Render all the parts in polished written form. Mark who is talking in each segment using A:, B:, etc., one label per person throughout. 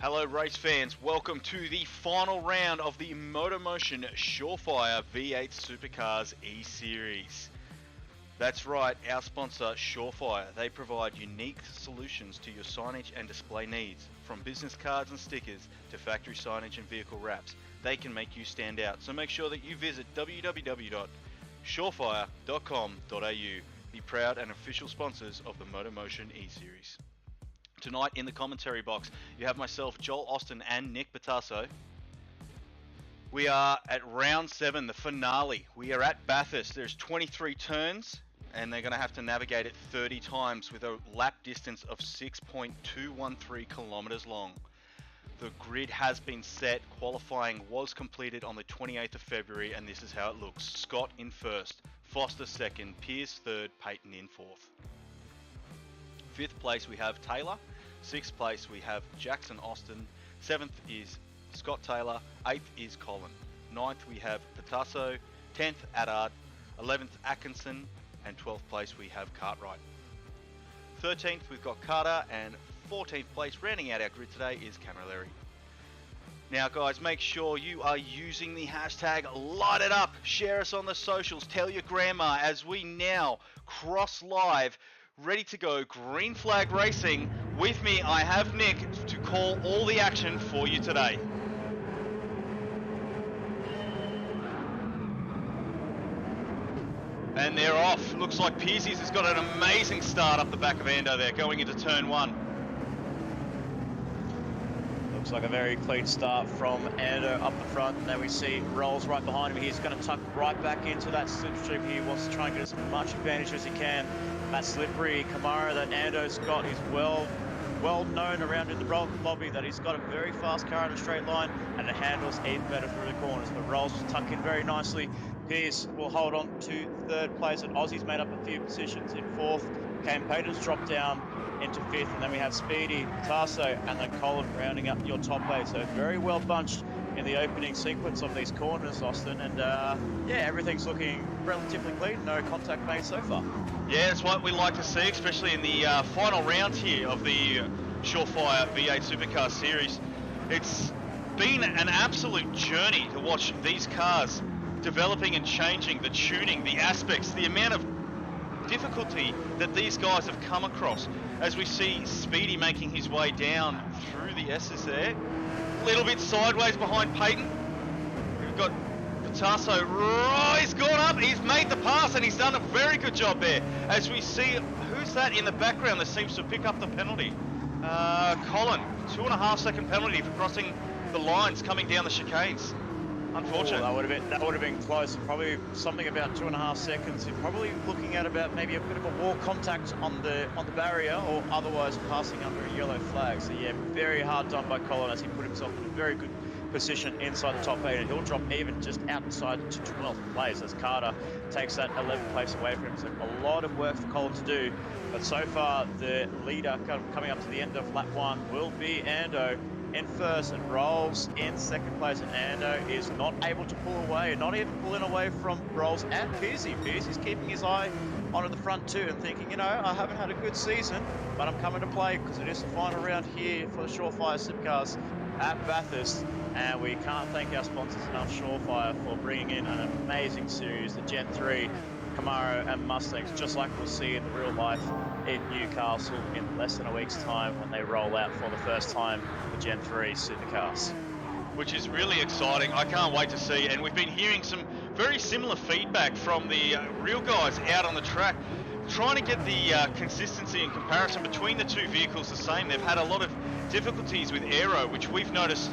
A: Hello race fans, welcome to the final round of the MotorMotion ShawFire V8 Supercars E-Series. That's right, our sponsor ShawFire. They provide unique solutions to your signage and display needs. From business cards and stickers to factory signage and vehicle wraps, they can make you stand out. So make sure that you visit www.shawfire.com.au, the proud and official sponsors of the MotorMotion E-Series. Tonight in the commentary box, you have myself, Joel Austin, and Nick Pautasso. We are at round 7, the finale. We are at Bathurst. There's 23 turns, and they're going to have to navigate it 30 times with a lap distance of 6.213 kilometers long. The grid has been set. Qualifying was completed on the 28th of February, and this is how it looks. Scott in first, Foster second, Pierce third, Payton in fourth. 5th place we have Taylor, 6th place we have Jackson Austin, 7th is Scott Taylor, 8th is Colin, 9th we have Pautasso, 10th Addard, 11th Atkinson, and 12th place we have Cartwright. 13th we've got Carter, and 14th place, rounding out our grid today, is Camilleri. Now guys, make sure you are using the hashtag Light It Up, share us on the socials, tell your grandma as we now cross live, ready to go, green flag racing. With me, I have Nick to call all the action for you today. And they're off. Looks like Piercy's has got an amazing start up the back of Ando there, going into turn 1.
B: Looks like a very clean start from Ando up the front. Now we see Rolls right behind him. He's going to tuck right back into that slipstream. He wants to try and get as much advantage as he can. That slippery Camaro that Ando's got is well known around in the lobby that he's got a very fast car in a straight line, and it handles even better through the corners. But Rolls will tuck in very nicely. Pierce will hold on to 3rd place, and Aussie's made up a few positions in 4th. Cam Payton's dropped down into 5th, and then we have Speedy, Pautasso, and then Colin rounding up your top 8. So very well bunched in the opening sequence of these corners, Austin, and yeah, everything's looking relatively clean. No contact made so far.
A: Yeah, it's what we like to see, especially in the final round here of the ShawFire V8 Supercar Series. It's been an absolute journey to watch these cars developing and changing, the tuning, the aspects, the amount of difficulty that these guys have come across. As we see Speedy making his way down through the S's there, a little bit sideways behind Payton. We've got Pautasso, he's gone up, he's made the pass, and he's done a very good job there. As we see, who's that in the background that seems to pick up the penalty? Colin, 2.5 second penalty for crossing the lines coming down the chicanes. Unfortunate.
B: Oh, that would have been close. Probably something about 2.5 seconds. You're probably looking at about maybe a bit of a wall contact on the barrier, or otherwise passing under a yellow flag. So yeah, very hard done by Colin as he put himself in a very good position inside the top 8, and he'll drop even just outside to 12th place as Carter takes that 11th place away from him. So a lot of work for Colin to do, but so far the leader coming up to the end of lap 1 will be Ando in first, and Rolls in 2nd place, and Ando is not able to pull away, not even pulling away from Rolls and Piercy. Piercy's keeping his eye onto the front too and thinking, you know, I haven't had a good season, but I'm coming to play because it is the final round here for the ShawFire Supercars at Bathurst, and we can't thank our sponsors enough, ShawFire, for bringing in an amazing series, the Gen 3 Camaro and Mustangs, just like we'll see in the real life in Newcastle in less than a week's time when they roll out for the first time the Gen 3 Supercars.
A: Which is really exciting. I can't wait to see, and we've been hearing some very similar feedback from the real guys out on the track, trying to get the consistency and comparison between the two vehicles the same. They've had a lot of difficulties with aero, which we've noticed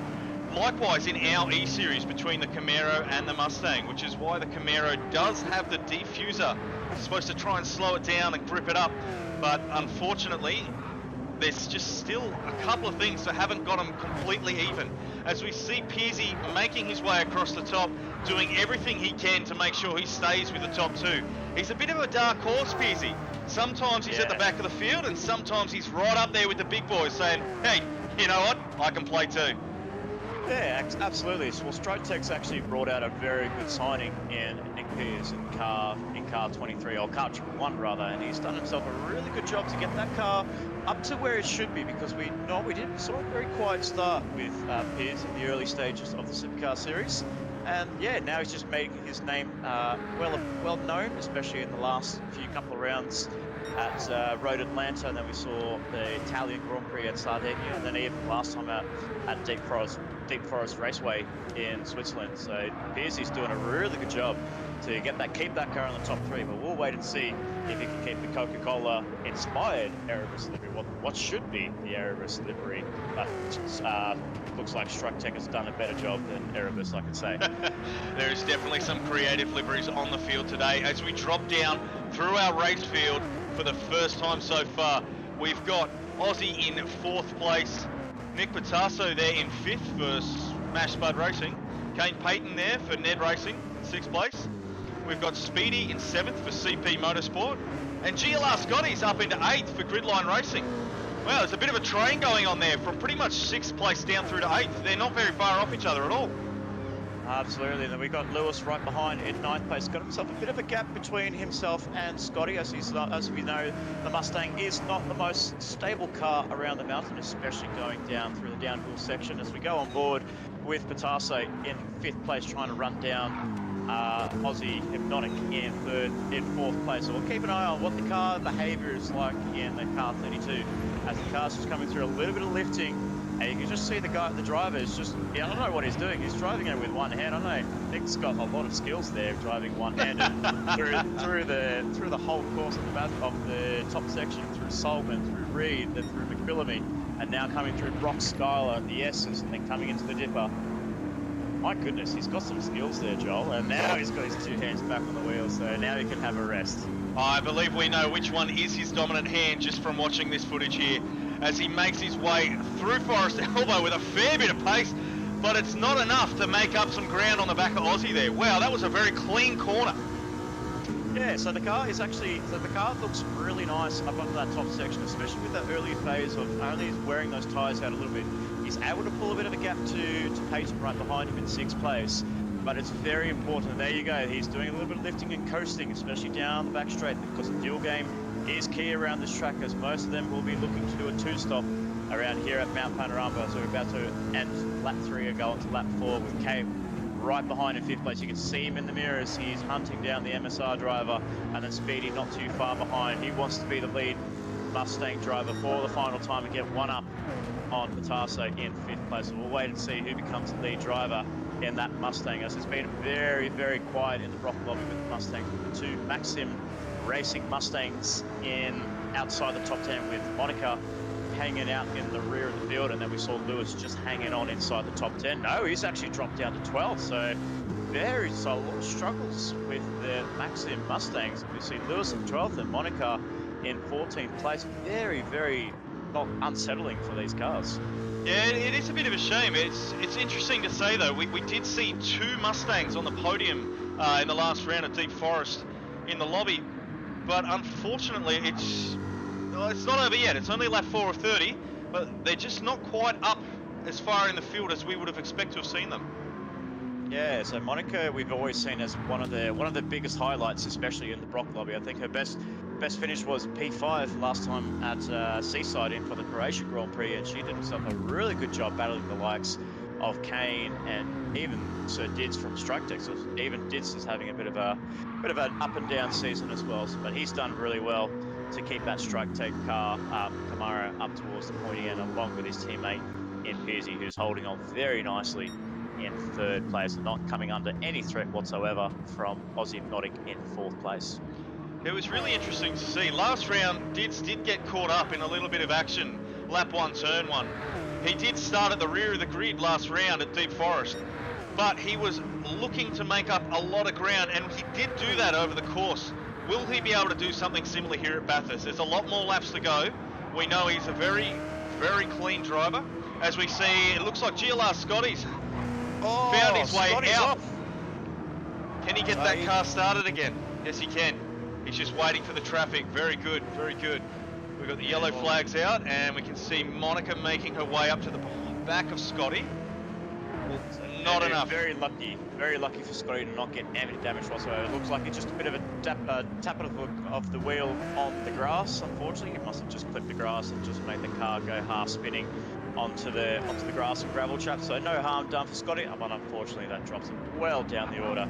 A: likewise in our E-Series between the Camaro and the Mustang, which is why the Camaro does have the diffuser. It's supposed to try and slow it down and grip it up, but unfortunately there's just still a couple of things that haven't got them completely even. As we see Piercy making his way across the top, doing everything he can to make sure he stays with the top 2. He's a bit of a dark horse, Piercy. Sometimes he's at the back of the field, and sometimes he's right up there with the big boys saying, hey, you know what, I can play too.
B: Yeah, absolutely. Well, Stroke Tech's actually brought out a very good signing in Nick Pierce in car car 23, or car 1 rather, and he's done himself a really good job to get that car up to where it should be, because we saw a very quiet start with Piers in the early stages of the Supercar series. And yeah, now he's just making his name well known, especially in the last couple of rounds at Road Atlanta, and then we saw the Italian Grand Prix at Sardinia, and then even last time at Deep Forest Raceway in Switzerland. So Piercy's doing a really good job to keep that car in the top 3, but we'll wait and see if he can keep the Coca-Cola inspired Erebus livery, what should be the Erebus livery, but looks like Struck Tech has done a better job than Erebus, I can say.
A: There is definitely some creative liveries on the field today. As we drop down through our race field for the first time so far, we've got Aussie in 4th place, Nick Pautasso there in 5th for Smash Spud Racing, Kane Payton there for Ned Racing, 6th place. We've got Speedy in 7th for CP Motorsport, and GLR Scotty's up into 8th for Gridline Racing. Wow, there's a bit of a train going on there from pretty much 6th place down through to 8th. They're not very far off each other at all.
B: Absolutely, and then we got Lewis right behind in 9th place. Got himself a bit of a gap between himself and Scotty, as we know, the Mustang is not the most stable car around the mountain, especially going down through the downhill section. As we go on board with Pautasso in 5th place, trying to run down Aussie Hypnotic in 4th place. So we'll keep an eye on what the car behaviour is like in the car 32, as the car's just coming through a little bit of lifting, and you can just see the driver is just, I don't know what he's doing. He's driving it with one hand. I don't know. Nick's got a lot of skills there, driving one-handed through the whole course of the top section, through Sullivan, through Reed, then through McPhillamy, and now coming through Brock Schuyler, the S's, and then coming into the Dipper. My goodness, he's got some skills there, Joel, and now he's got his 2 hands back on the wheel, so now he can have a rest.
A: I believe we know which one is his dominant hand just from watching this footage here, as he makes his way through Forest Elbow with a fair bit of pace, but it's not enough to make up some ground on the back of Aussie there. Wow, that was a very clean corner.
B: Yeah, so the car looks really nice up onto that top section, especially with that early phase of only wearing those tyres out a little bit. He's able to pull a bit of a gap to Payton right behind him in 6th place, but it's very important. There you go, he's doing a little bit of lifting and coasting, especially down the back straight, because the dual game is key around this track, as most of them will be looking to do a 2-stop around here at Mount Panorama. So we're about to end lap 3 and go on to lap 4 with Kate right behind in 5th place. You can see him in the mirrors. He's hunting down the MSR driver, and then Speedy not too far behind. He wants to be the lead Mustang driver for the final time and get one up on Pautasso in 5th place. So we'll wait and see who becomes the lead driver in that Mustang, as it's been very, very quiet in the Brock lobby with the Mustang. The 2 Maxim Racing Mustangs outside the top 10, with Monica hanging out in the rear of the field, and then we saw Lewis just hanging on inside the top 10. No, he's actually dropped down to 12, so very solid struggles with the Maxim Mustangs. We see Lewis in 12th and Monica in 14th place. Very, very not unsettling for these cars.
A: Yeah, it is a bit of a shame. It's interesting to say, though, we did see 2 Mustangs on the podium in the last round at Deep Forest in the lobby, but unfortunately it's not over yet. It's only lap 4 of 30, but they're just not quite up as far in the field as we would have expected to have seen them.
B: Yeah, so Monica we've always seen as one of the biggest highlights, especially in the Brock lobby. I think her best finish was P5 last time at Seaside in for the Croatia Grand Prix, and she did herself a really good job battling the likes of Kane and even Sir Dids from Strike Tech. So even Dids is having a bit of an up and down season as well, but he's done really well to keep that Strike Tech car Camaro up towards the pointy end, along with his teammate in Pearsey, who's holding on very nicely in 3rd place and not coming under any threat whatsoever from Aussie Hypnotic in 4th place.
A: It was really interesting to see. Last round, Dids did get caught up in a little bit of action. Lap 1, turn 1. He did start at the rear of the grid last round at Deep Forest, but he was looking to make up a lot of ground, and he did do that over the course. Will he be able to do something similar here at Bathurst? There's a lot more laps to go. We know he's a very, very clean driver. As we see, it looks like GLR Scotty's found his way out.
B: Off.
A: Can he get that car started again? Yes, he can. He's just waiting for the traffic. Very good, very good. We've got the yellow flags out, and we can see Monica making her way up to the back of Scotty. Not enough.
B: Very lucky for Scotty to not get any damage whatsoever. It looks like it's just a bit of a tap of the wheel on the grass. Unfortunately, he must have just clipped the grass and just made the car go half spinning onto the grass and gravel trap. So no harm done for Scotty, but unfortunately that drops him well down the order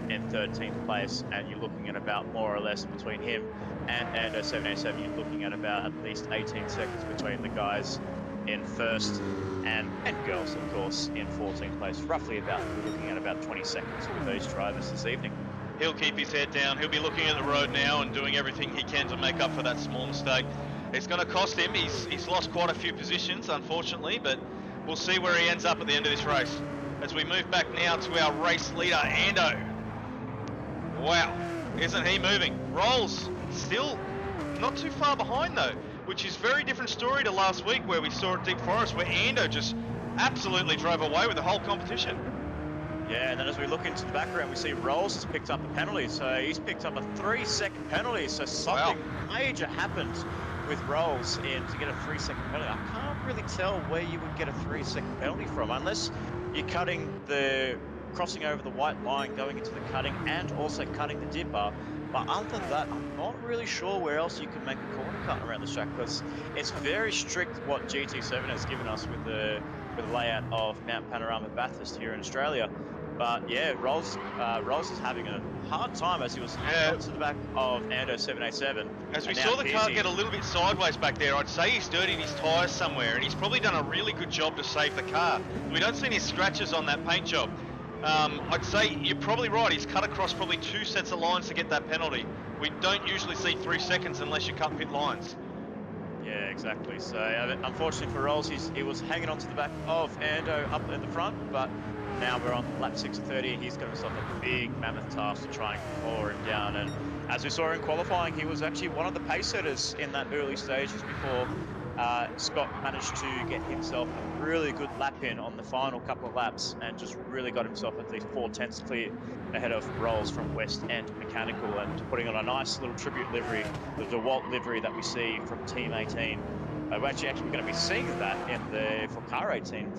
B: in 13th place. And you're looking at about more or less between him and Ando 787. You're looking at about at least 18 seconds between the guys in first and girls, of course, in 14th place. Roughly about, we're looking at about 20 seconds with these drivers this evening.
A: He'll keep his head down. He'll be looking at the road now and doing everything he can to make up for that small mistake. It's going to cost him. He's lost quite a few positions, unfortunately, but we'll see where he ends up at the end of this race. As we move back now to our race leader, Ando. Wow, isn't he moving? Rolls still not too far behind though, which is very different story to last week where we saw at Deep Forest where Ando just absolutely drove away with the whole competition.
B: Yeah, and then as we look into the background, we see Rolls has picked up a penalty. So he's picked up a 3-second penalty. So something major happened with Rolls in to get a 3-second penalty. I can't really tell where you would get a 3-second penalty from unless you're crossing over the white line, going into the cutting and also cutting the dipper. But other than that, I'm not really sure where else you can make a corner cut around the track because it's very strict what GT7 has given us with the layout of Mount Panorama Bathurst here in Australia. But yeah, Rolls is having a hard time as he was hanging to the back of Ando 787.
A: As we saw the car get a little bit sideways back there, I'd say he's dirtied his tyres somewhere and he's probably done a really good job to save the car. We don't see any scratches on that paint job. I'd say you're probably right, he's cut across probably 2 sets of lines to get that penalty. We don't usually see 3 seconds unless you cut pit lines.
B: Yeah, exactly. So unfortunately for Rolls, he was hanging on to the back of Ando up in the front, but now we're on lap 6:30. He's got himself a big mammoth task to try and claw him down. And as we saw in qualifying, he was actually one of the pace setters in that early stages before Scott managed to get himself a really good lap in on the final couple of laps and just really got himself at least 4/10 clear ahead of Rolls from West End Mechanical and putting on a nice little tribute livery, the DeWalt livery that we see from Team 18. We're actually going to be seeing that for Car 18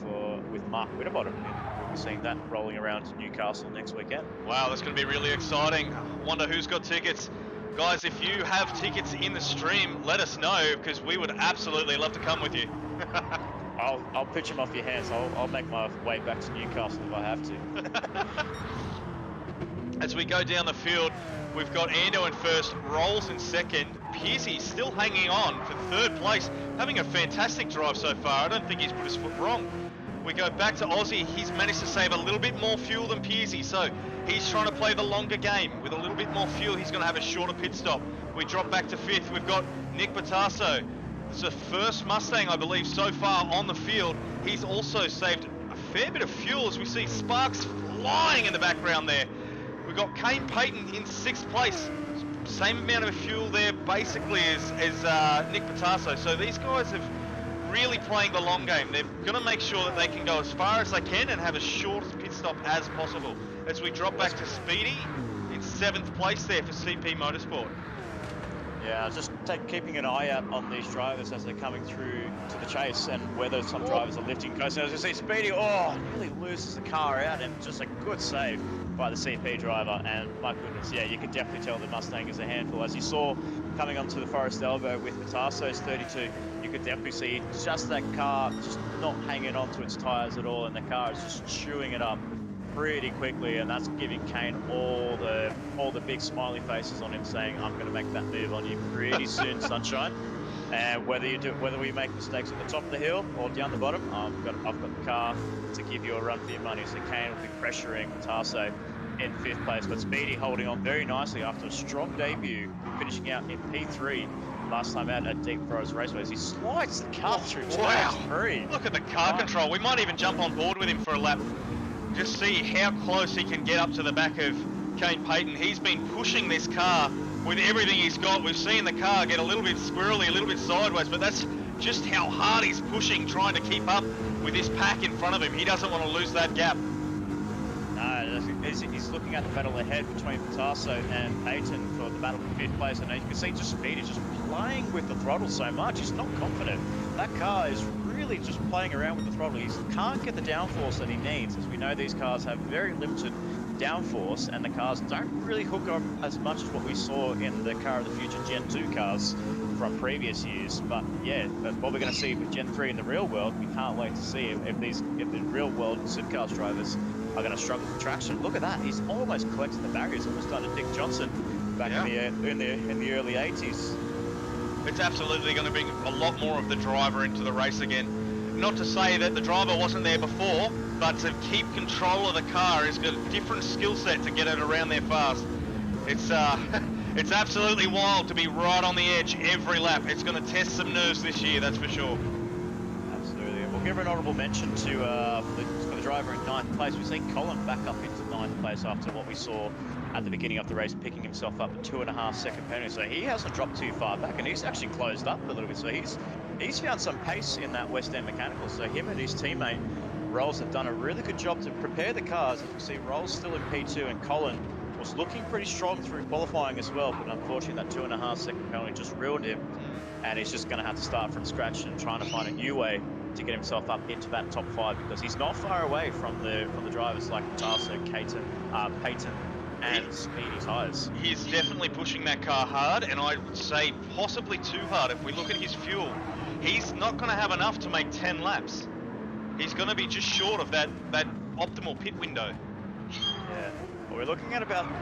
B: with Mark Winterbottom. We'll be seeing that rolling around Newcastle next weekend.
A: Wow, that's going to be really exciting. Wonder who's got tickets. Guys, if you have tickets in the stream, let us know because we would absolutely love to come with you.
B: I'll pitch them off your hands. I'll make my way back to Newcastle if I have to.
A: As we go down the field, we've got Ando in first, Rolls in second, Piercy still hanging on for 3rd place, having a fantastic drive so far. I don't think he's put his foot wrong. We go back to Aussie. He's managed to save a little bit more fuel than Piercy, so he's trying to play the longer game. With a little bit more fuel, he's going to have a shorter pit stop. We drop back to 5th. We've got Nick Pautasso. It's the first Mustang, I believe, so far on the field. He's also saved a fair bit of fuel as we see sparks flying in the background there. We've got Kane Payton in 6th place. Same amount of fuel there, basically, as Nick Pautasso. So these guys have really playing the long game. They're going to make sure that they can go as far as they can and have as short a pit stop as possible. As we drop back to Speedy in 7th place there for CP Motorsport.
B: Yeah, just keeping an eye out on these drivers as they're coming through to the chase and whether some drivers are lifting close. As you see, Speedy, nearly loses the car out and just a good save by the CP driver. And my goodness, yeah, you can definitely tell the Mustang is a handful. As you saw coming onto the Forest Elbow with Pautasso's 32, you could definitely see just that car just not hanging onto its tyres at all, and the car is just chewing it up pretty quickly, and that's giving Kane all the big smiley faces on him, saying, "I'm going to make that move on you pretty soon, sunshine." And whether we make mistakes at the top of the hill or down the bottom, I've got the car to give you a run for your money. So Kane will be pressuring Pautasso in 5th place, but Speedy holding on very nicely after a strong debut, finishing out in P3 last time out at Deep Forest Raceways. He slides the car through turn 3.
A: Look at the car control. We might even jump on board with him for a lap. Just see how close he can get up to the back of Kane Payton. He's been pushing this car with everything he's got. We've seen the car get a little bit squirrely, a little bit sideways, but that's just how hard he's pushing, trying to keep up with this pack in front of him. He doesn't want to lose that gap.
B: No, he's looking at the battle ahead between Pautasso and Payton for the battle for 5th place, and you can see just Speedy just playing with the throttle so much. He's not confident. That car is really really just playing around with the throttle. He can't get the downforce that he needs, as we know these cars have very limited downforce, and the cars don't really hook up as much as what we saw in the Car of the Future Gen 2 cars from previous years. But yeah, but what we're going to see with Gen 3 in the real world, we can't wait to see if the real world Supercars drivers are going to struggle for traction. Look at that, he's almost collecting the barriers, almost done to Dick Johnson back in the early 80s.
A: It's absolutely going to bring a lot more of the driver into the race again. Not to say that the driver wasn't there before, but to keep control of the car, he's got a different skill set to get it around there fast. It's it's absolutely wild to be right on the edge every lap. It's going to test some nerves this year, that's for sure.
B: Absolutely. And we'll give an honourable mention to for the driver in 9th place. We've seen Colin back up into 9th place after what we saw at the beginning of the race, picking himself up a 2.5 second penalty. So he hasn't dropped too far back, and he's actually closed up a little bit. So he's found some pace in that West End mechanical. So him and his teammate Rolls have done a really good job to prepare the cars. As we see, Rolls still in P2, and Colin was looking pretty strong through qualifying as well, but unfortunately that 2.5 second penalty just ruined him, and he's just going to have to start from scratch and trying to find a new way to get himself up into that top 5, because he's not far away from the drivers like Pautasso, Payton, and Speedy tyres.
A: He's definitely pushing that car hard, and I would say possibly too hard. If we look at his fuel, he's not going to have enough to make 10 laps. He's going to be just short of that optimal pit window.
B: Yeah. Well, we're looking at about to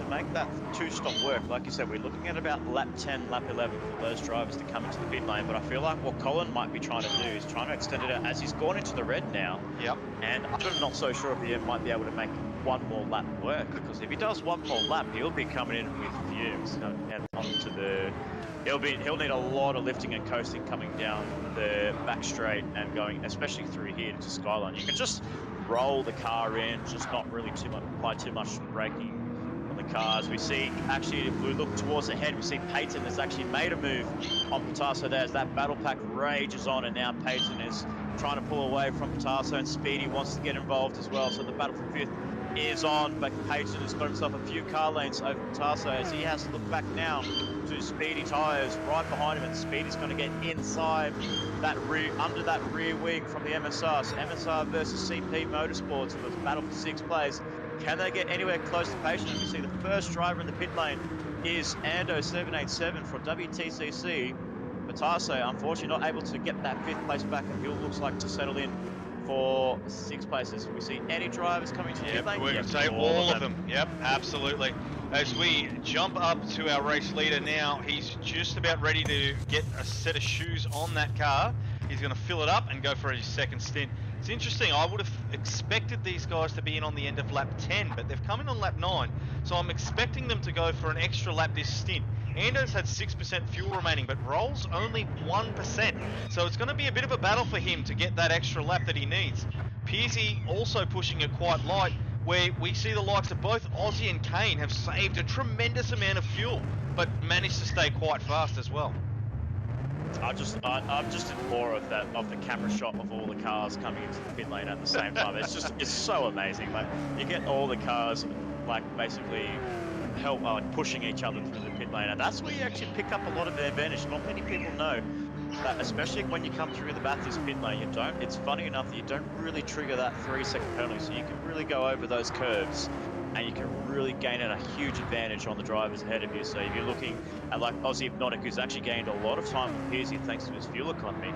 B: make that 2-stop work. Like you said, we're looking at about lap 10, lap 11 for those drivers to come into the pit lane. But I feel like what Colin might be trying to do is trying to extend it out, as he's gone into the red now.
A: Yep.
B: And I'm not so sure if he might be able to make one more lap work, because if he does one more lap, he'll be coming in with fumes and onto the. He'll need a lot of lifting and coasting coming down the back straight and going, especially through here to Skyline. You can just roll the car in, just not really apply too much braking on the cars. We see, actually, if we look towards the head, we see Payton has actually made a move on Pautasso there as that battle pack rages on, and now Payton is trying to pull away from Pautasso, and Speedy wants to get involved as well. So the battle for 5th is on, but Payton has got himself a few car lanes over Pautasso as he has to look back now to Speedy tyres right behind him, and Speedy's going to get inside that under that rear wing from the MSR. So MSR versus CP Motorsports for the battle for 6th place. Can they get anywhere close to Payton? And we see the first driver in the pit lane is Ando787 for WTCC. Pautasso, unfortunately, not able to get that 5th place back, and he looks like to settle in for 6th places. We see any drivers coming to the pit lane?
A: We're going to say all of them. Yep, absolutely. As we jump up to our race leader now, he's just about ready to get a set of shoes on that car. He's going to fill it up and go for his second stint. It's interesting, I would have expected these guys to be in on the end of lap 10, but they've come in on lap 9, so I'm expecting them to go for an extra lap this stint. Ando's had 6% fuel remaining, but Rolls only 1%, so it's going to be a bit of a battle for him to get that extra lap that he needs. Pearsey also pushing it quite light, where we see the likes of both Aussie and Kane have saved a tremendous amount of fuel, but managed to stay quite fast as well.
B: I'm just in awe of the camera shot of all the cars coming into the pit lane at the same time. It's so amazing. Like, you get all the cars like basically pushing each other through the pit lane, and that's where you actually pick up a lot of the advantage. Not many people know that, especially when you come through the Bathurst pit lane. It's funny enough that you don't really trigger that 3-second penalty, so you can really go over those curves, and you can really gain a huge advantage on the drivers ahead of you. So if you're looking at like Aussie Hypnotic, who's actually gained a lot of time with Pearsey thanks to his fuel economy,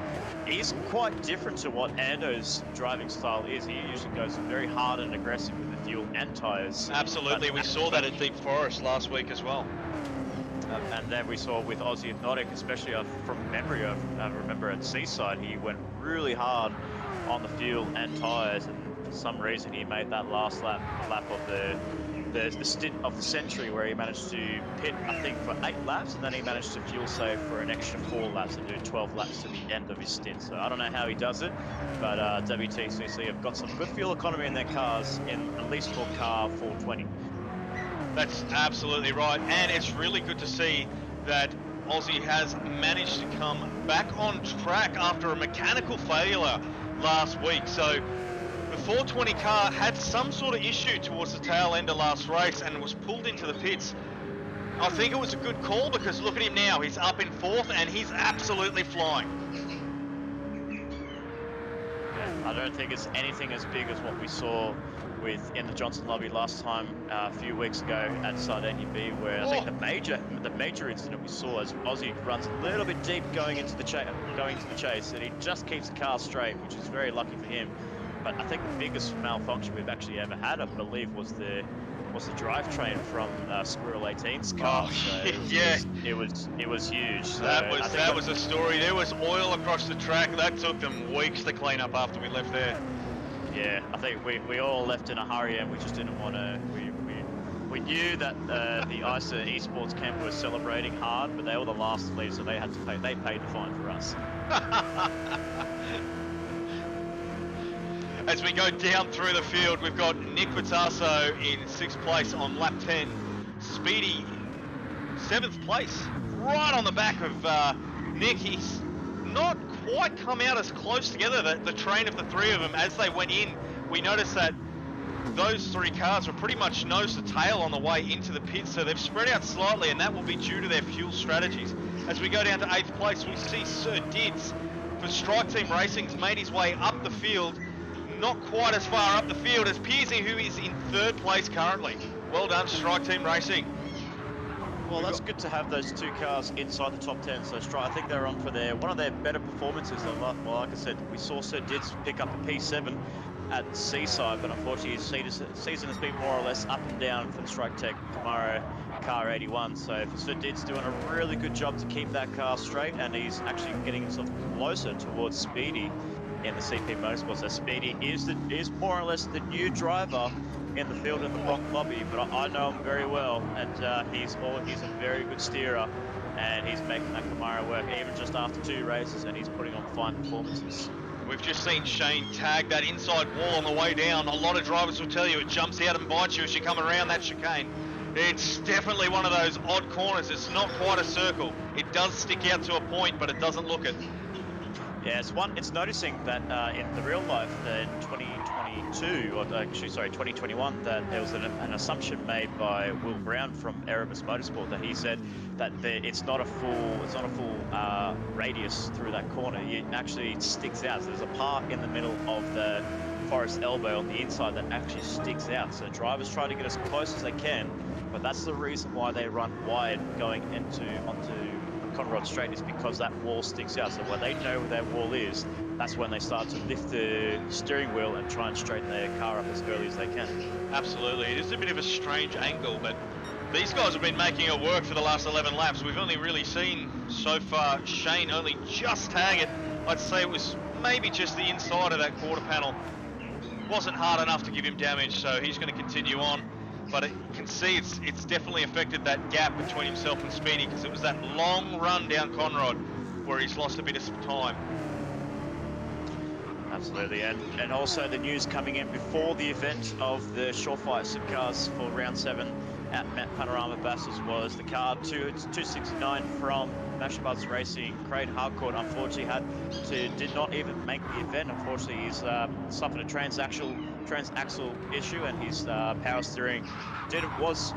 B: he's quite different to what Ando's driving style is. He usually goes very hard and aggressive with the fuel and tyres.
A: Absolutely, we saw that at Deep Forest last week as well.
B: And then we saw with Aussie Hypnotic, especially from memory, I remember at Seaside, he went really hard on the fuel and tyres, and for some reason he made that last lap of the stint of the century, where he managed to pit, I think, for 8 laps, and then he managed to fuel save for an extra 4 laps and do 12 laps to the end of his stint. So I don't know how he does it, but WTCC have got some good fuel economy in their cars, at least for car 420.
A: That's absolutely right, and it's really good to see that Aussie has managed to come back on track after a mechanical failure last week. So the 420 car had some sort of issue towards the tail end of last race and was pulled into the pits. I think it was a good call, because look at him now, he's up in 4th and he's absolutely flying.
B: I don't think it's anything as big as what we saw in the Johnson Lobby last time, a few weeks ago at Sardinia B, where I think the major incident we saw as Aussie runs a little bit deep going into the chase, and he just keeps the car straight, which is very lucky for him. But I think the biggest malfunction we've actually ever had, I believe, was the drivetrain from Squirrel 18's car.
A: Oh,
B: so
A: yeah,
B: it was huge. So
A: that was a story. There was oil across the track. That took them weeks to clean up after we left there.
B: Yeah, I think we all left in a hurry, and we just didn't want to. We knew that the ISA esports camp was celebrating hard, but they were the last to leave, so they had to pay. They paid the fine for us.
A: As we go down through the field, we've got Nick Pautasso in 6th place on lap 10. Speedy, 7th place, right on the back of Nick. He's not quite come out as close together, the train of the three of them. As they went in, we noticed that those three cars were pretty much nose to tail on the way into the pit, so they've spread out slightly, and that will be due to their fuel strategies. As we go down to 8th place, we see Sir Dids for Strike Team Racing's made his way up the field. Not quite as far up the field as Pearsey, who is in 3rd place currently. Well done, Strike Team Racing.
B: Well, that's good to have those two cars inside the top 10. So I think they're on for one of their better performances. Well, like I said, we saw Sir Dids pick up a P7 at Seaside, but unfortunately his season has been more or less up and down for the Strike Tech Camaro car 81. So Sir Dids doing a really good job to keep that car straight, and he's actually getting himself closer towards Speedy in the CP Motorsport. So Speedy is more or less the new driver in the field in the Bronx Lobby, but I know him very well, and he's a very good steerer, and he's making that Camaro work even just after 2 races, and he's putting on fine performances.
A: We've just seen Shane tag that inside wall on the way down. A lot of drivers will tell you it jumps out and bites you as you come around that chicane. It's definitely one of those odd corners. It's not quite a circle. It does stick out to a point, but it doesn't look it.
B: Yeah, it's noticing that in the real life in 2022, or actually, sorry, 2021, that there was an assumption made by Will Brown from Erebus Motorsport that he said that it's not a full radius through that corner. It actually sticks out. So there's a part in the middle of the forest elbow on the inside that actually sticks out. So drivers try to get as close as they can, but that's the reason why they run wide going onto Conrod Straight, is because that wall sticks out. So when they know where that wall is, that's when they start to lift the steering wheel and try and straighten their car up as early as they can.
A: Absolutely, it is a bit of a strange angle, but these guys have been making it work for the last 11 laps. We've only really seen so far Shane only just tag it. I'd say it was maybe just the inside of that quarter panel. Wasn't hard enough to give him damage, so he's going to continue on. But you can see it's definitely affected that gap between himself and Speedy, because it was that long run down Conrod where he's lost a bit of time.
B: Absolutely, and also the news coming in before the event of the ShawFire Supercars for round 7 at Panorama Bathurst was the car 269 from Mashabuzz Racing. Craig Harcourt unfortunately did not even make the event. Unfortunately, he's suffered a transaxle issue, and his power steering was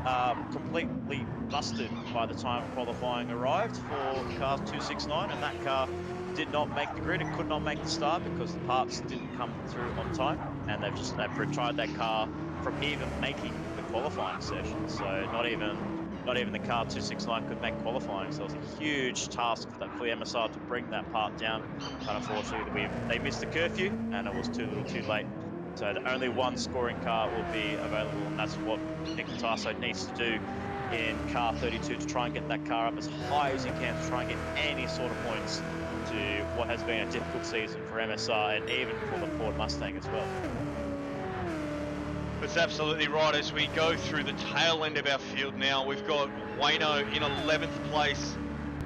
B: completely busted by the time qualifying arrived for car 269, and that car did not make the grid. It could not make the start because the parts didn't come through on time, and they've retired that car from even making the qualifying session. So not even the car 269 could make qualifying. So it was a huge task for the MSR to bring that part down, but unfortunately they missed the curfew, and it was too little too late. So the only one scoring car will be available, and that's what Nick Pautasso needs to do in car 32 to try and get that car up as high as he can to try and get any sort of points to what has been a difficult season for MSR and even for the Ford Mustang as well.
A: That's absolutely right. As we go through the tail end of our field now, we've got Wayno in 11th place.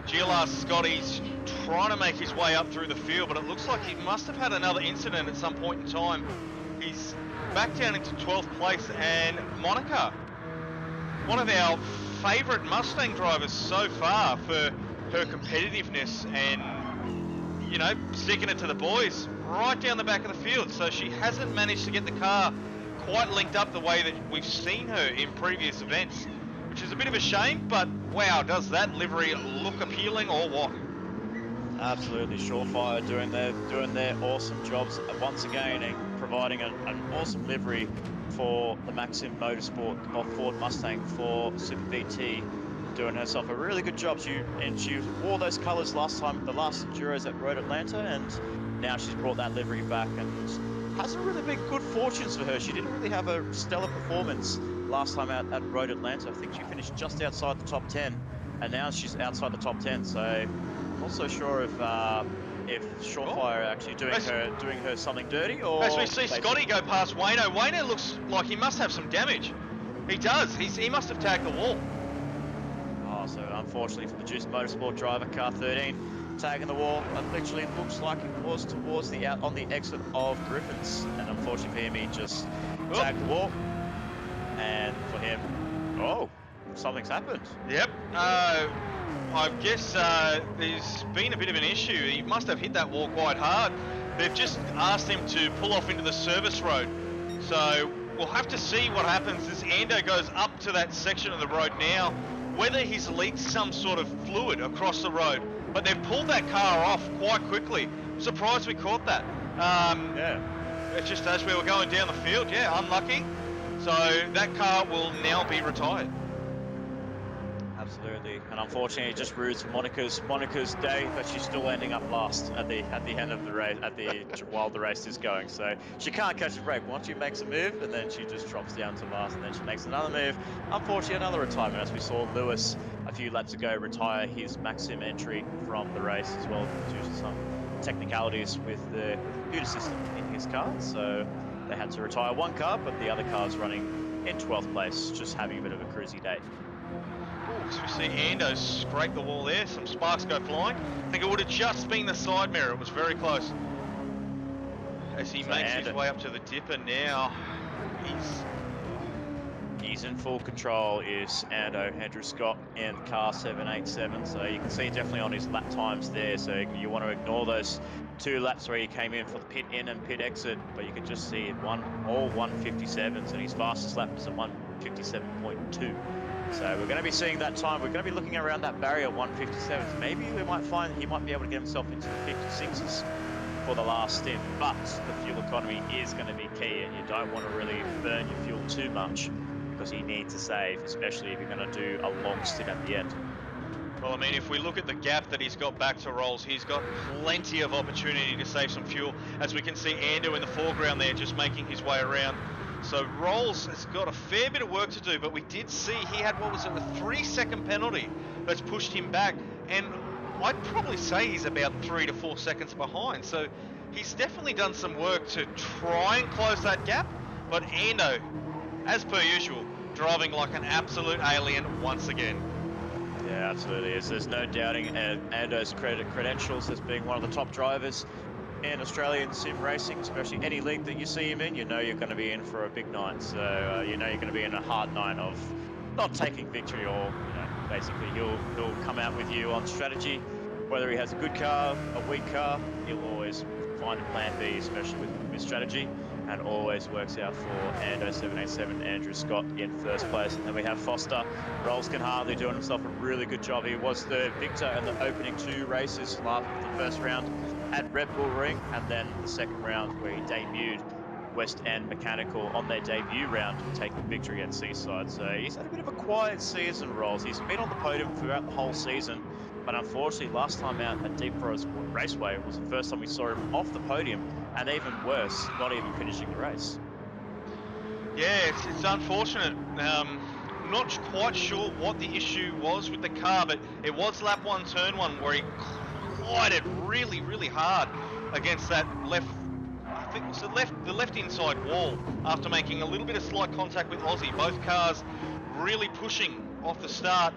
A: GLR Scotty's trying to make his way up through the field, but it looks like he must have had another incident at some point in time. He's back down into 12th place, and Monica, one of our favourite Mustang drivers so far for her competitiveness and, you know, sticking it to the boys, right down the back of the field. So she hasn't managed to get the car quite linked up the way that we've seen her in previous events, which is a bit of a shame, but wow, does that livery look appealing or what?
B: Absolutely, ShawFire doing their awesome jobs once again, and providing an awesome livery for the Maxim Motorsport of Ford Mustang for Super VT, doing herself a really good job. She wore those colours last time, the last Enduros at Road Atlanta, and now she's brought that livery back, and hasn't really been good fortunes for her. She didn't really have a stellar performance last time out at Road Atlanta. I think she finished just outside the top 10, and now she's outside the top 10. So I'm not so sure if ShawFire are actually doing her something dirty, or
A: as we see Scotty go past Wayno. Wayno looks like he must have some damage. He does. He must have tagged the wall.
B: Oh, so unfortunately for the Juice Motorsport driver, car 13, tagging the wall. It literally looks like it was towards the on the exit of Griffins, and unfortunately for him, he just tagged the wall. And for him, oh, something's happened.
A: Yep. I guess there's been a bit of an issue. He must have hit that wall quite hard. They've just asked him to pull off into the service road. So we'll have to see what happens as Ando goes up to that section of the road now, whether he's leaked some sort of fluid across the road. But they've pulled that car off quite quickly. I'm surprised we caught that.
B: Yeah.
A: It's just as we were going down the field. Yeah, unlucky. So that car will now be retired.
B: Absolutely, and unfortunately, it just ruins Monica's day, but she's still ending up last at the end of the race, while the race is going. So she can't catch a break. Once she makes a move, and then she just drops down to last, and then she makes another move. Unfortunately, another retirement, as we saw Lewis a few laps ago retire his Maxim entry from the race as well, due to some technicalities with the computer system in his car. So they had to retire one car, but the other car's running in 12th place, just having a bit of a cruisy day.
A: So we see Ando scrape the wall there, some sparks go flying. I think it would have just been the side mirror, it was very close. As he makes his way up to the dipper now,
B: he's in full control, is Andrew Scott in car 787, so you can see definitely on his lap times there, so you want to ignore those 2 laps where he came in for the pit in and pit exit, but you can just see all 157s, and his fastest lap is at 157.2. So we're going to be seeing that time. We're going to be looking around that barrier 157s. Maybe we might find he might be able to get himself into the 56s for the last stint. But the fuel economy is going to be key, and you don't want to really burn your fuel too much because you need to save, especially if you're going to do a long stint at the end.
A: Well, I mean, if we look at the gap that he's got back to Rolls, he's got plenty of opportunity to save some fuel. As we can see Ando in the foreground there, just making his way around. So Rolls has got a fair bit of work to do, but we did see he had, what was it, a 3-second penalty that's pushed him back. And I'd probably say he's about 3 to 4 seconds behind. So he's definitely done some work to try and close that gap. But Ando, as per usual, driving like an absolute alien once again.
B: Yeah, absolutely. There's no doubting Ando's credentials as being one of the top drivers in Australian sim racing, especially any league that you see him in. You know you're going to be in for a big night. So you know you're going to be in a hard night of not taking victory, or basically he'll come out with you on strategy. Whether he has a good car, a weak car, he'll always find a plan B, especially with strategy, and always works out for Ando 787, Andrew Scott in first place. And then we have Foster, Rolls can hardly doing himself a really good job. He was the victor in the opening 2 races, the first round at Red Bull Ring, and then the second round where he debuted West End Mechanical on their debut round, taking victory at Seaside. So he's had a bit of a quiet season, Rolls. He's been on the podium throughout the whole season, but unfortunately last time out at Deep Rose Raceway was the first time we saw him off the podium, and even worse, not even finishing the race.
A: Yeah, it's unfortunate. Not quite sure what the issue was with the car, but it was lap 1, turn 1, where he collided really, really hard against that left, I think it was the left inside wall, after making a little bit of slight contact with Aussie. Both cars really pushing off the start.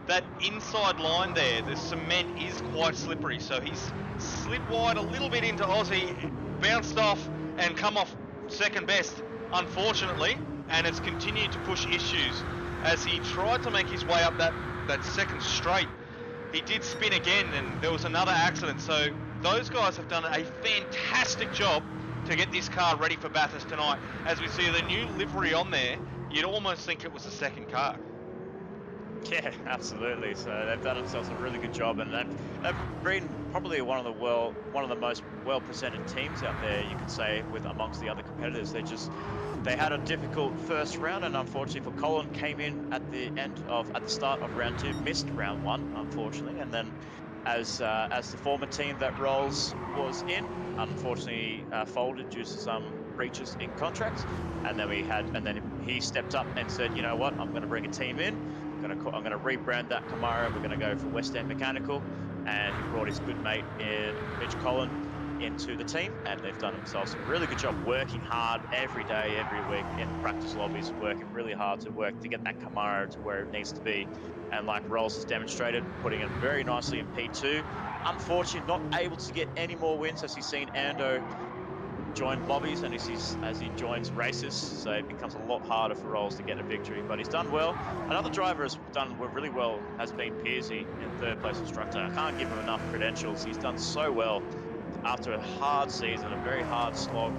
A: That inside line there, the cement is quite slippery, so he's slid wide a little bit into Aussie, bounced off and come off second best, unfortunately, and it's continued to push issues. As he tried to make his way up that second straight, he did spin again, and there was another accident. So those guys have done a fantastic job to get this car ready for Bathurst tonight. As we see the new livery on there, you'd almost think it was the second car.
B: Yeah, absolutely. So they've done themselves a really good job, and they've been probably one of the most well presented teams out there, you could say, with amongst the other competitors. They had a difficult first round, and unfortunately for Colin, came in at the start of round 2, missed round 1, unfortunately, and then as the former team that Rolls was in, unfortunately folded due to some breaches in contracts, and then he stepped up and said, you know what, I'm going to bring a team in. I'm going to rebrand that Camaro. We're going to go for West End Mechanical, and he brought his good mate in Mitch Collin into the team, and they've done themselves a really good job working hard every day, every week in practice lobbies, working really hard to get that Camaro to where it needs to be. And like Rolls has demonstrated, putting it very nicely in P2. Unfortunately, not able to get any more wins as he's seen Ando join lobbies and as he joins races, so it becomes a lot harder for Rolls to get a victory, but he's done well. Another driver has done really well has been Pearsey in 3rd place instructor. I can't give him enough credentials. He's done so well after a hard season, a very hard slog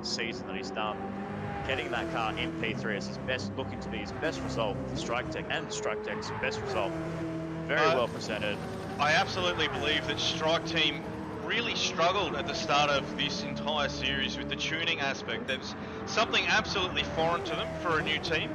B: season that he's done. Getting that car in P3 is looking to be his best result for Strike Tech, and Strike Tech's best result. Very well presented.
A: I absolutely believe that Strike Team really struggled at the start of this entire series with the tuning aspect. There's something absolutely foreign to them for a new team.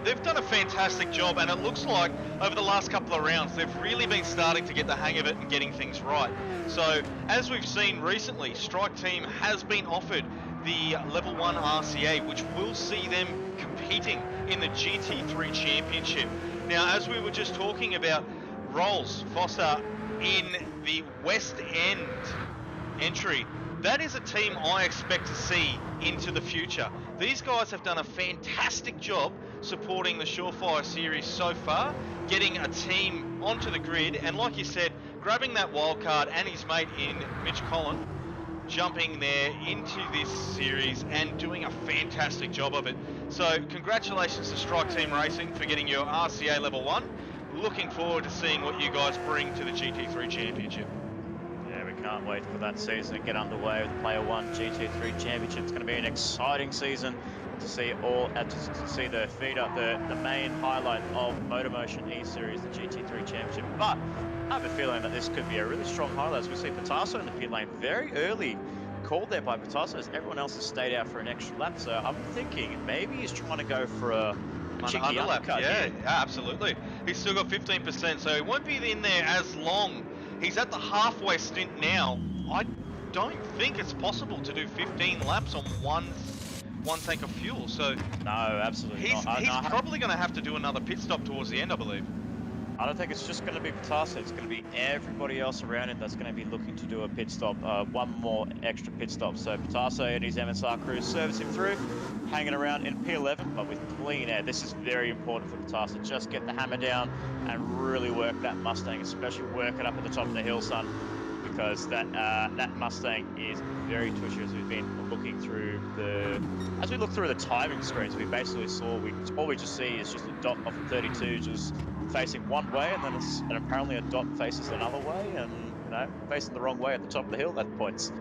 A: They've done a fantastic job, and it looks like over the last couple of rounds they've really been starting to get the hang of it and getting things right. So as we've seen recently, Strike Team has been offered the level 1 RCA, which will see them competing in the GT3 Championship. Now, as we were just talking about, Rolls Foster in the West End entry, that is a team I expect to see into the future. These guys have done a fantastic job supporting the ShawFire series so far, getting a team onto the grid, and like you said, grabbing that wild card and his mate in Mitch Collin, jumping there into this series and doing a fantastic job of it. So congratulations to Strike Team Racing for getting your RCA level 1. Looking forward to seeing what you guys bring to the GT3 Championship.
B: Yeah, we can't wait for that season to get underway with the Player 1 GT3 Championship. It's going to be an exciting season to see to see the the main highlight of MotorMotion E-Series, the GT3 Championship. But I have a feeling that this could be a really strong highlight as we see Pautasso in the pit lane very early. Called there by Pautasso as everyone else has stayed out for an extra lap. So I'm thinking maybe he's trying to go for a cheeky undercut.
A: Yeah, absolutely. He's still got 15%, so he won't be in there as long. He's at the halfway stint now. I don't think it's possible to do 15 laps on one tank of fuel. So
B: no, absolutely not.
A: He's probably going to have to do another pit stop towards the end, I believe.
B: I don't think it's just going to be Pautasso. It's going to be everybody else around him that's going to be looking to do a pit stop, one more extra pit stop. So Pautasso and his MSR crew service him through, hanging around in P11, but with clean air. This is very important for Pautasso. Just get the hammer down and really work that Mustang, especially work it up at the top of the hill, son, because that Mustang is very twitchy. As we've been looking through as we look through the timing screens, we basically saw all we just see is just a dot of a 32 just facing one way, and then apparently a dot faces another way, and facing the wrong way at the top of the hill. That points.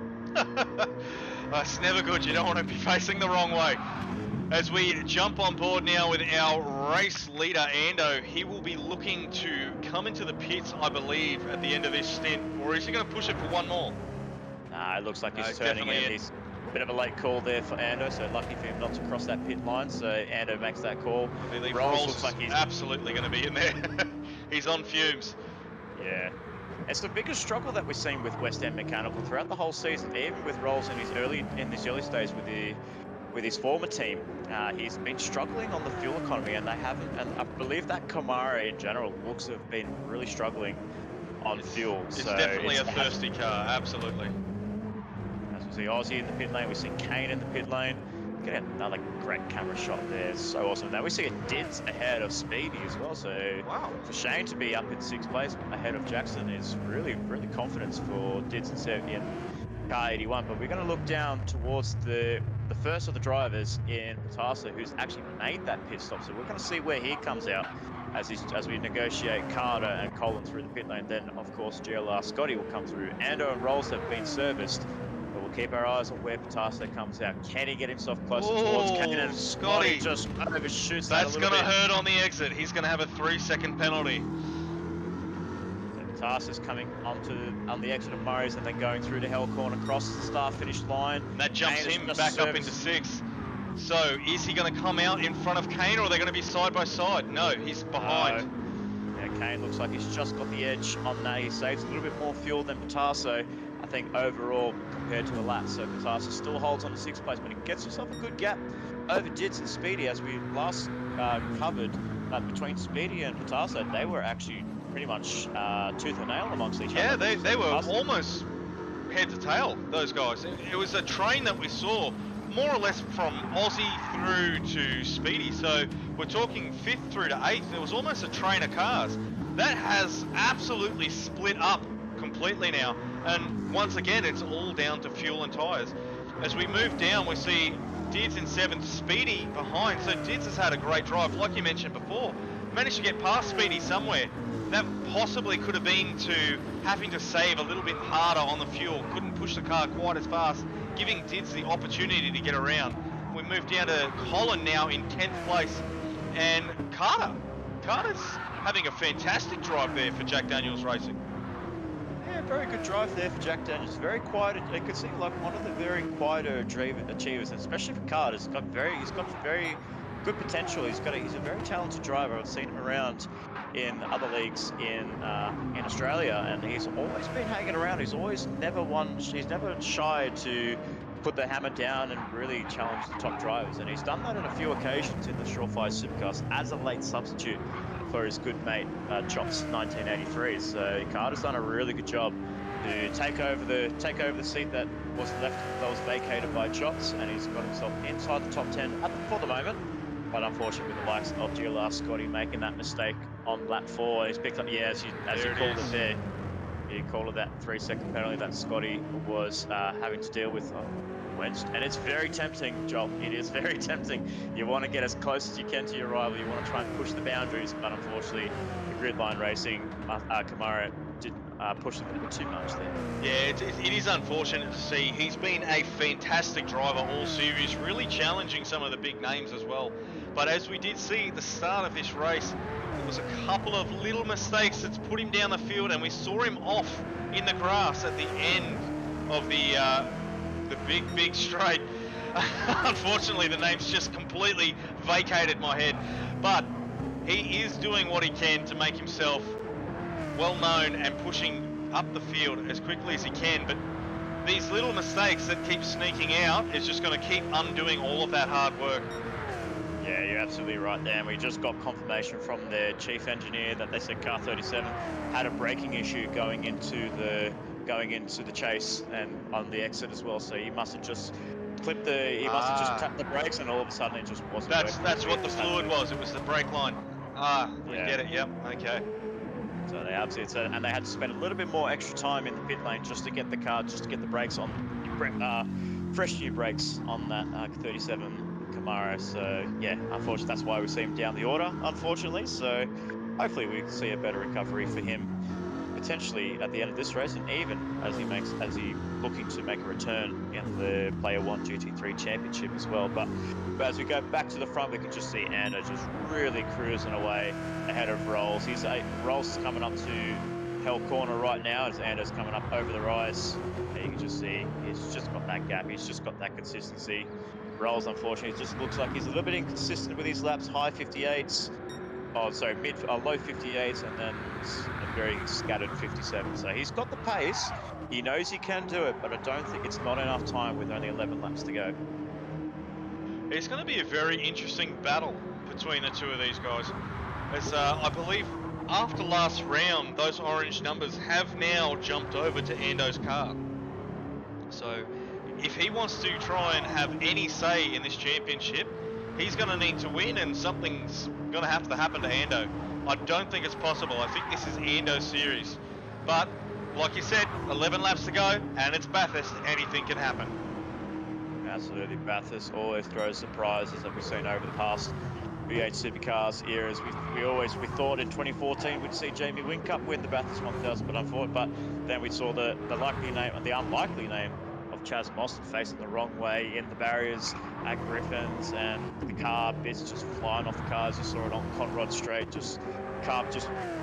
A: That's never good. You don't want to be facing the wrong way. As we jump on board now with our race leader Ando, he will be looking to come into the pits, I believe, at the end of this stint, or is he going to push it for one more?
B: Nah, it looks like he's turning in. He's a bit of a late call there for Ando, so lucky for him not to cross that pit line, so Ando makes that call.
A: I believe Rolls looks like he's absolutely going to be in there. He's on fumes.
B: Yeah. It's the biggest struggle that we've seen with West End Mechanical throughout the whole season, even with Rolls in this early stage with his former team. He's been struggling on the fuel economy, and I believe that Camaro in general looks to have been really struggling on fuel.
A: It's definitely a thirsty car, absolutely.
B: As we see Aussie in the pit lane, we see Kane in the pit lane. Get another great camera shot there. It's so awesome. Now we see a Dids ahead of Speedy as well. So
A: wow,
B: for Shane to be up in 6th place ahead of Jackson is really confidence for Dids and Sevi and car 81. But we're going to look down towards the first of the drivers in Pautasso, who's actually made that pit stop. So we're going to see where he comes out as we negotiate Carter and Colin through the pit lane. Then of course GLR Scotty will come through. Ando and Rolls have been serviced. We'll keep our eyes on where Pautasso comes out. Can he get himself closer towards Kane?
A: Oh,
B: And
A: Scotty
B: just overshoots that a
A: That's
B: little
A: going to
B: bit.
A: hurt on the exit. He's going to have a 3-second penalty.
B: Patasso's coming on the exit of Murray's and then going through the Hellcorn across the start-finish line.
A: And that jumps
B: Kane
A: him back up into 6th. So is he going to come out in front of Kane, or are they going to be side by side? No, he's behind.
B: Yeah, Kane looks like he's just got the edge on that. He saves a little bit more fuel than Pautasso, I think, overall, compared to the lap. So Pautasso still holds on to 6th place, but he gets himself a good gap over Dids and Speedy, as we last covered. Between Speedy and Pautasso, they were actually pretty much tooth and nail amongst each other.
A: Yeah, they were almost head to tail, those guys. It was a train that we saw more or less from Aussie through to Speedy. So we're talking 5th through to 8th. There was almost a train of cars. That has absolutely split up completely now. And once again, it's all down to fuel and tyres. As we move down, we see Dids in 7th, Speedy behind. So Dids has had a great drive, like you mentioned before. Managed to get past Speedy somewhere. That possibly could have been to having to save a little bit harder on the fuel. Couldn't push the car quite as fast, giving Dids the opportunity to get around. We move down to Colin now in 10th place. And Carter's having a fantastic drive there for Jack Daniels Racing.
B: Yeah, very good drive there for Jack Daniels. Very quiet. It could seem like one of the very quieter achievers, especially for Carter. He's got very good potential. He's a very talented driver. I've seen him around in other leagues in Australia, and he's always been hanging around. He's never shy to put the hammer down and really challenge the top drivers. And he's done that on a few occasions in the ShawFire Supercars as a late substitute for his good mate Chops 1983. So Carter's done a really good job to take over the seat that was vacated by Chops, and he's got himself inside the top 10 for the moment. But unfortunately, with the likes of GLR Scotty making that mistake on lap 4, he's picked up, as you called it there. You called it that 3-second penalty that Scotty was having to deal with. And it's very tempting, Joel. It is very tempting. You want to get as close as you can to your rival. You want to try and push the boundaries, but unfortunately, the Gridline Racing Kamara did push them a bit too much there.
A: Yeah, it is unfortunate to see. He's been a fantastic driver all series, really challenging some of the big names as well. But as we did see at the start of this race, there was a couple of little mistakes that's put him down the field, and we saw him off in the grass at the end of the big straight. Unfortunately, the name's just completely vacated my head. But he is doing what he can to make himself well known and pushing up the field as quickly as he can. But these little mistakes that keep sneaking out is just going to keep undoing all of that hard work.
B: Yeah, you're absolutely right there. And we just got confirmation from their chief engineer that they said car 37 had a braking issue going into the chase and on the exit as well. So he must have just tapped the brakes, and all of a sudden it just wasn't working.
A: That's what the fluid was. It was the brake line. We get it. Yep. Okay.
B: So they absolutely, and they had to spend a little bit more extra time in the pit lane just to get the brakes on, fresh new brakes on that 37 Camaro. So yeah, unfortunately, that's why we see him down the order, unfortunately. So hopefully we see a better recovery for him potentially at the end of this race, and even as he looking to make a return in the Player 1 GT3 Championship as well. But as we go back to the front, we can just see Ando just really cruising away ahead of Rolls. Rolls is coming up to Hell Corner right now as Ando's coming up over the rise. You can just see he's just got that gap. He's just got that consistency. Rolls, unfortunately, just looks like he's a little bit inconsistent with his laps. High 58s. Low 58s, and then a very scattered 57. So he's got the pace. He knows he can do it, but I don't think it's not enough time with only 11 laps to go.
A: It's going to be a very interesting battle between the two of these guys. As I believe after last round, those orange numbers have now jumped over to Ando's car. So if he wants to try and have any say in this championship, he's going to need to win, and something's going to have to happen to Ando. I don't think it's possible. I think this is Ando's series. But, like you said, 11 laps to go, and it's Bathurst. Anything can happen.
B: Absolutely. Bathurst always throws surprises that we've seen over the past V8 Supercars eras. We thought in 2014 we'd see Jamie Whincup win the Bathurst 1000, but then we saw the unlikely name of Chaz Mostert facing the wrong way in the barriers at Griffins, and the car bits just flying off the cars. You saw it on Conrod Straight, just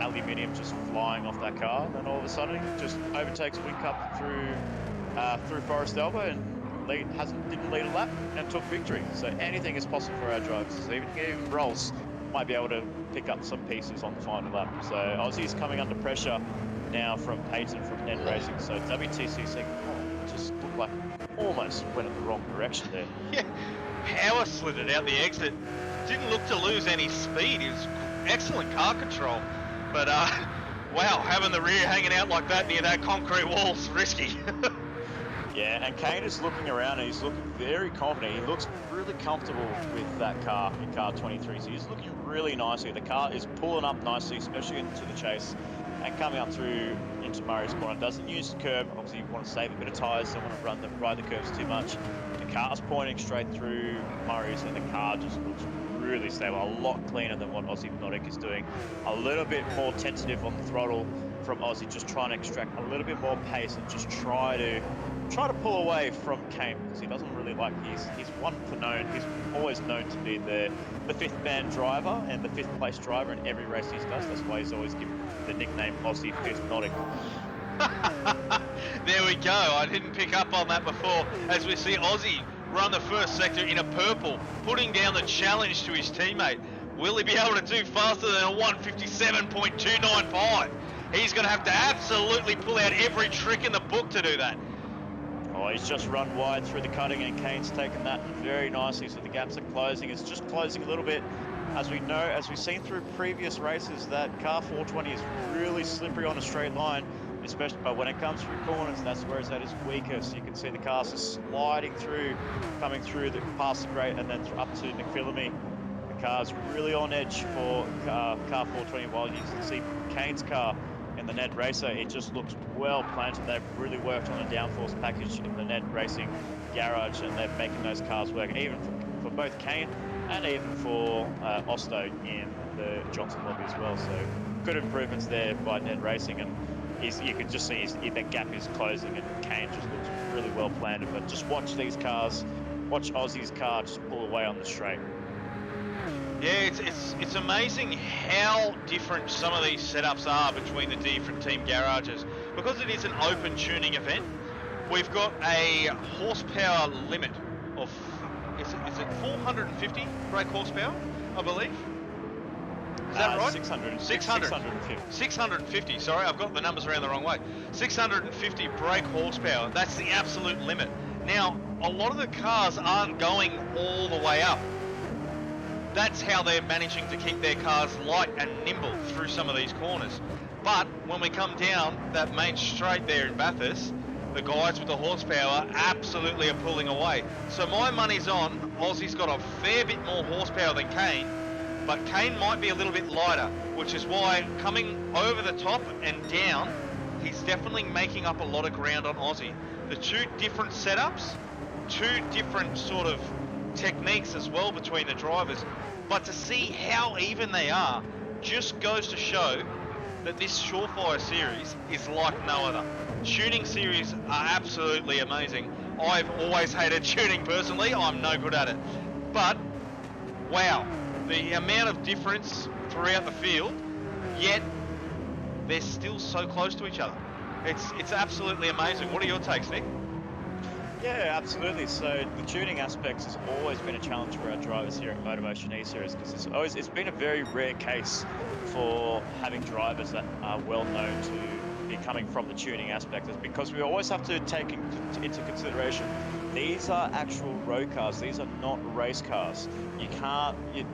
B: aluminium just flying off that car, and then all of a sudden he just overtakes Whincup through Forest Elbow and didn't lead a lap and took victory. So anything is possible for our drivers. So even Rolls might be able to pick up some pieces on the final lap. So Aussie's coming under pressure now from Payton from Ned Racing. So WTC saying, just looked like almost went in the wrong direction there.
A: Yeah, Power slid it out the exit. Didn't look to lose any speed. It was excellent car control. But wow, having the rear hanging out like that near that concrete wall's risky.
B: Yeah, and Kane is looking around and he's looking very confident. He looks really comfortable with that car in car 23. So he's looking really nicely. The car is pulling up nicely, especially into the chase and coming up through into Murray's corner. Doesn't use the curb. Obviously, you want to save a bit of tyres. Don't want to ride the curves too much. The car's pointing straight through Murray's, and the car just looks really stable. A lot cleaner than what Aussie Hypnotic is doing. A little bit more tentative on the throttle from Aussie, just trying to extract a little bit more pace and just try to pull away from Kane, because he doesn't really like he's one for known. He's always known to be the fifth man driver and the fifth place driver in every race he does. That's why he's always given the nickname Aussie Hypnotic.
A: There we go. I didn't pick up on that before. As we see Aussie run the first sector in a purple, putting down the challenge to his teammate. Will he be able to do faster than a 157.295? He's going to have to absolutely pull out every trick in the book to do that.
B: Oh, he's just run wide through the cutting, and Kane's taken that very nicely. So the gaps are closing. It's just closing a little bit. As we know, as we've seen through previous races, that car 420 is really slippery on a straight line, especially, but when it comes through corners, that's where it's at its weakest. You can see the cars are sliding through, coming through past the grate and then up to McPhillamy. The car's really on edge for car 420, while you can see Kane's car in the Ned Racer, it just looks well planted. They've really worked on a downforce package in the Ned Racing garage, and they're making those cars work, even for both Kane and even for Osto in the Johnson lobby as well. So good improvements there by Ned Racing, and you can just see the gap is closing, and Kane just looks really well planted. But just watch these cars, watch Aussie's car just pull away on the straight.
A: Yeah, it's amazing how different some of these setups are between the different team garages. Because it is an open tuning event, we've got a horsepower limit of, is it 450 brake horsepower, I believe? Is that right? 650, sorry, I've got the numbers around the wrong way. 650 brake horsepower, that's the absolute limit. Now, a lot of the cars aren't going all the way up. That's how they're managing to keep their cars light and nimble through some of these corners. But when we come down that main straight there in Bathurst, the guys with the horsepower absolutely are pulling away. So my money's on Aussie's got a fair bit more horsepower than Kane, but Kane might be a little bit lighter, which is why coming over the top and down, he's definitely making up a lot of ground on Aussie. The two different setups, two different sort of techniques as well between the drivers, but to see how even they are just goes to show that this ShawFire series is like no other. Tuning series are absolutely amazing. I've always hated tuning personally, I'm no good at it, but wow, the amount of difference throughout the field, yet they're still so close to each other. It's absolutely amazing. What are your takes, Nick?
B: Yeah, absolutely. So the tuning aspects has always been a challenge for our drivers here at MotorMotion E-Series, because it's been a very rare case for having drivers that are well known to be coming from the tuning aspect, because we always have to take into consideration these are actual road cars. These are not race cars.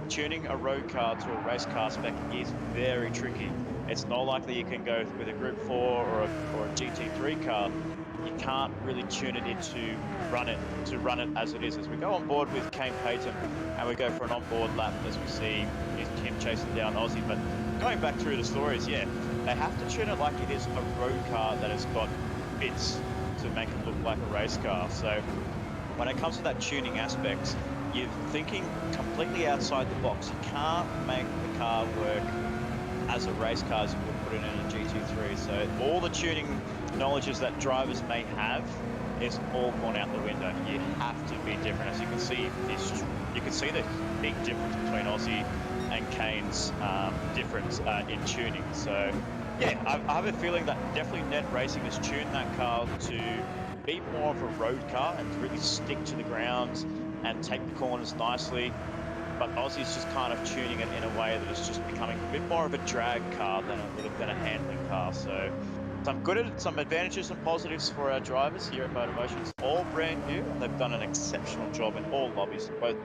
B: Tuning a road car to a race car spec is very tricky. It's not likely you can go with a Group 4 or a GT3 car. You can't really tune it in to run it as it is. As we go on board with Kane Payton and we go for an onboard lap, as we see him chasing down Aussie. But going back through the stories, yeah, they have to tune it like it is a road car that has got bits to make it look like a race car. So when it comes to that tuning aspect, you're thinking completely outside the box. You can't make the car work as a race car as you would put it in a GT3. So all the tuning knowledges that drivers may have is all gone out the window. You have to be different. As you can see, you can see the big difference between Aussie and Kane's difference in tuning. So yeah, I have a feeling that definitely Ned Racing has tuned that car to be more of a road car and really stick to the ground and take the corners nicely. But Aussie's just kind of tuning it in a way that it's just becoming a bit more of a drag car than a handling car. So some advantages and positives for our drivers here at MotorMotion. It's all brand new, and they've done an exceptional job in all lobbies, both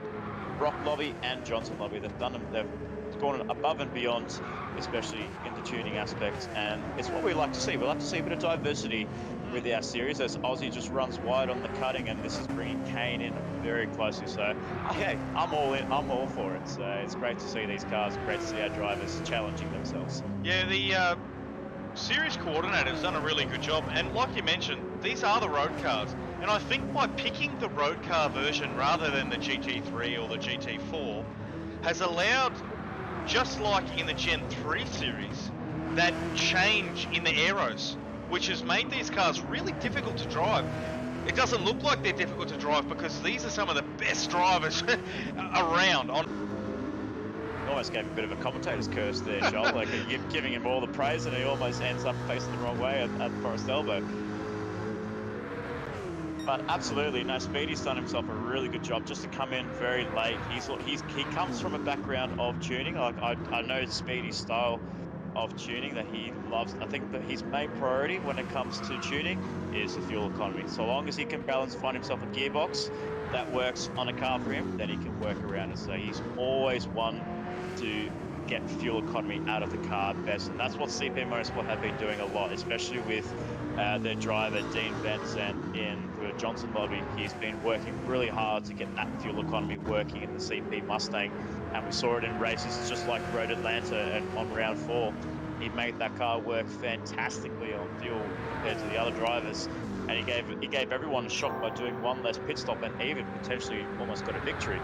B: Brock lobby and Johnson lobby. They've gone above and beyond, especially in the tuning aspect, and it's what we like to see. We like to see a bit of diversity with our series, as Aussie just runs wide on the cutting, and this is bringing Kane in very closely. So, okay, I'm all in. I'm all for it. So it's great to see these cars. Great to see our drivers challenging themselves.
A: Yeah, the series coordinator has done a really good job, and like you mentioned, these are the road cars, and I think by picking the road car version rather than the GT3 or the GT4 has allowed, just like in the Gen 3 series, that change in the aeros, which has made these cars really difficult to drive. It doesn't look like they're difficult to drive because these are some of the best drivers around.
B: Almost gave a bit of a commentator's curse there, Joel. Like you're giving him all the praise, and he almost ends up facing the wrong way at Forest Elbow. But absolutely, no, Speedy's done himself a really good job just to come in very late. He comes from a background of tuning. Like I know Speedy's style of tuning that he loves. I think that his main priority when it comes to tuning is the fuel economy. So long as he can find himself a gearbox that works on a car for him, then he can work around it. So he's always one to get fuel economy out of the car best, and that's what CP Motorsport have been doing a lot, especially with their driver Dean Benson in the Johnson lobby. He's been working really hard to get that fuel economy working in the CP Mustang, and we saw it in races just like Road Atlanta and on round 4. He made that car work fantastically on fuel compared to the other drivers, and he gave everyone a shot by doing one less pit stop, and even potentially almost got a victory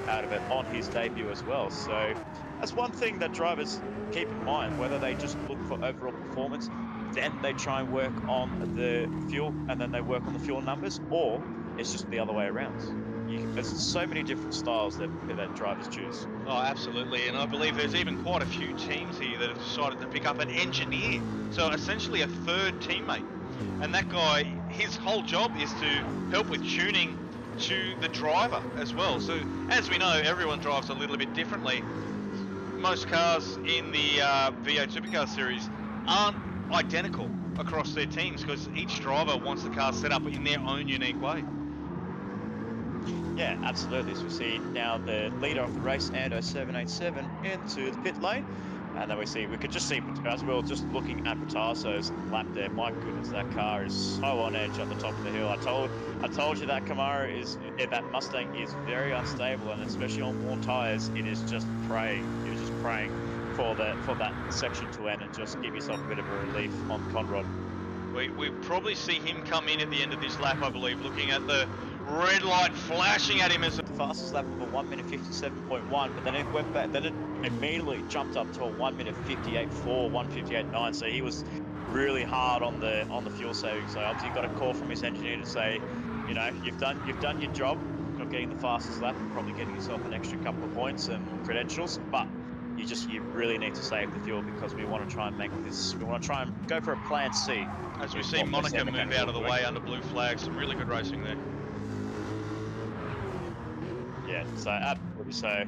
B: out of it on his debut as well. So that's one thing that drivers keep in mind, whether they just look for overall performance, then they try and work on the fuel, and then they work on the fuel numbers, or it's just the other way around. There's so many different styles that drivers choose.
A: Oh, absolutely, and I believe there's even quite a few teams here that have decided to pick up an engineer, so essentially a third teammate. And that guy, his whole job is to help with tuning to the driver as well. So as we know, everyone drives a little bit differently. Most cars in the V8 Supercars series aren't identical across their teams because each driver wants the car set up in their own unique way.
B: Yeah, absolutely. So we see now the leader of the race, Ando 787, into the pit lane. And then we could just see, as we were just looking at Pautasso's lap there, my goodness, that car is so on edge at the top of the hill. I told you that that Mustang is very unstable, and especially on worn tyres, it is just praying. It is just praying for that section to end and just give yourself a bit of a relief on Conrod.
A: We probably see him come in at the end of this lap, I believe, looking at the red light flashing at him as
B: the fastest lap of a 1 minute 57.1, but then it went back. Then it immediately jumped up to a 1 minute 58.4, 1:58.9. So he was really hard on the fuel saving. So obviously got a call from his engineer to say, you know, you've done your job, not getting the fastest lap, and probably getting yourself an extra couple of points and credentials, but you really need to save the fuel because we want to try and go for a plan C.
A: As we see Monica move out of the way under blue flag, some really good racing there.
B: Yeah, so absolutely. So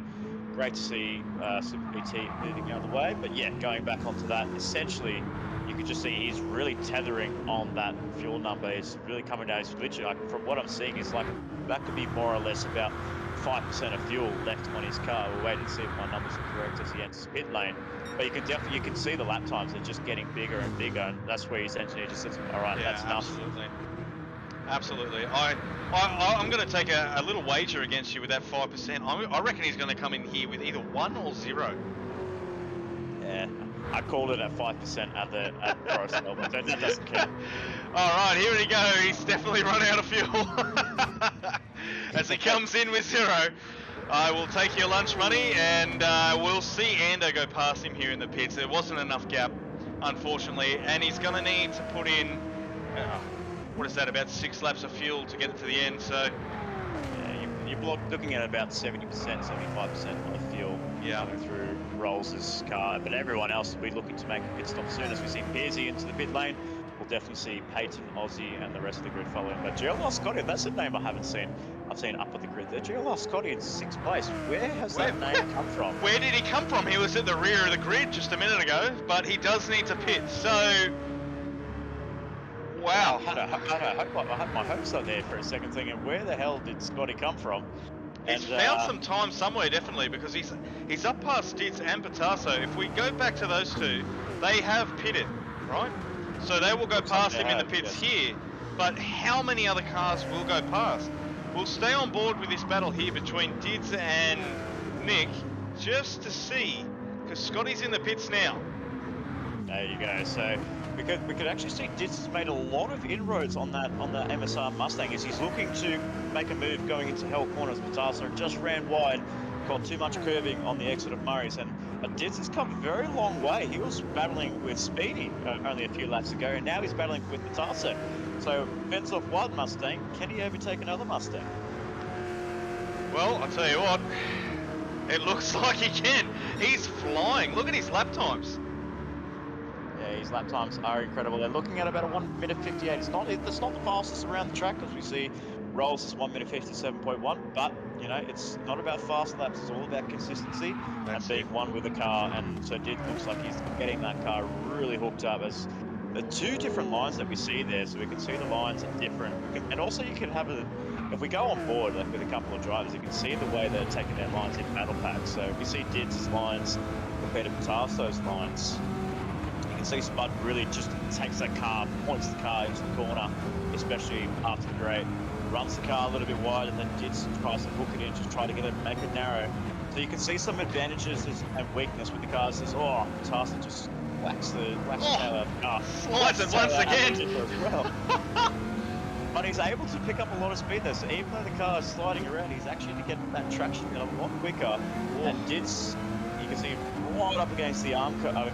B: great to see Super BT moving out of the way. But yeah, going back onto that, essentially, you could just see he's really tethering on that fuel number. It's really coming down. It's literally, like, from what I'm seeing, is like that could be more or less about 5% of fuel left on his car. We're waiting to see if my numbers are correct as he enters pit lane. But you can see the lap times are just getting bigger and bigger, and that's where his engineer just says, all right,
A: yeah,
B: that's enough.
A: Absolutely. I'm going to take a little wager against you with that 5%. I reckon he's going to come in here with either 1 or 0.
B: Yeah, I called it at 5% at Forest Elbow, so that doesn't count.
A: All right, here we go. He's definitely run out of fuel. As he comes in with 0, I will take your lunch money, and we'll see Ando go past him here in the pits. There wasn't enough gap, unfortunately, and he's going to need to put in what is that, about 6 laps of fuel to get it to the end, so...
B: Yeah, you're looking at about 70%, 75% of fuel coming through Rolls' car, but everyone else will be looking to make a pit stop soon. As we see Pearsey into the pit lane, we'll definitely see Peyton, Aussie, and the rest of the grid following. But GLR Scotty, that's a name I haven't seen. I've seen up on the grid there. GLR Scotty in 6th place. Where has that name come from?
A: Where did he come from? He was at the rear of the grid just a minute ago, but he does need to pit, so... Wow.
B: I had my hopes up there for a second thinking, where the hell did Scotty come from?
A: He's found some time somewhere, definitely, because he's up past Dids and Pautasso. If we go back to those two, they have pitted, right? So they will go past him in the pits here, but how many other cars will go past? We'll stay on board with this battle here between Dids and Nick, just to see, because Scotty's in the pits now.
B: There you go. So we could actually see Dids has made a lot of inroads on the MSR Mustang as he's looking to make a move going into Hell Corners. Pautasso just ran wide, got too much curving on the exit of Murray's, and Dids has come a very long way. He was battling with Speedy only a few laps ago, and now he's battling with Pautasso. So fends off one Mustang. Can he overtake another Mustang?
A: Well, I'll tell you what, it looks like he can. He's flying. Look at his lap times.
B: Yeah, his lap times are incredible. They're looking at about a 1 minute 58. It's not the fastest around the track, as we see Rolls is 1 minute 57.1, but you know, it's not about fast laps, it's all about consistency and being one with the car. And so Did looks like he's getting that car really hooked up, as the two different lines that we see there, so we can see the lines are different. And also you can have if we go on board like with a couple of drivers, you can see the way they're taking their lines in battle packs. So if we see Did's lines compared to Pautasso's lines, you can see Spud really just takes that car, points the car into the corner, especially after the grate, runs the car a little bit wide, and then Dids tries to hook it in, just try to make it narrow. So you can see some advantages and weakness with the cars. Says, oh, Pautasso just whacks the tail out of the car.
A: Slides it once again.
B: Well. But he's able to pick up a lot of speed there. So even though the car is sliding around, he's actually getting that traction a lot quicker. Ooh. And Dids, you can see him right up against the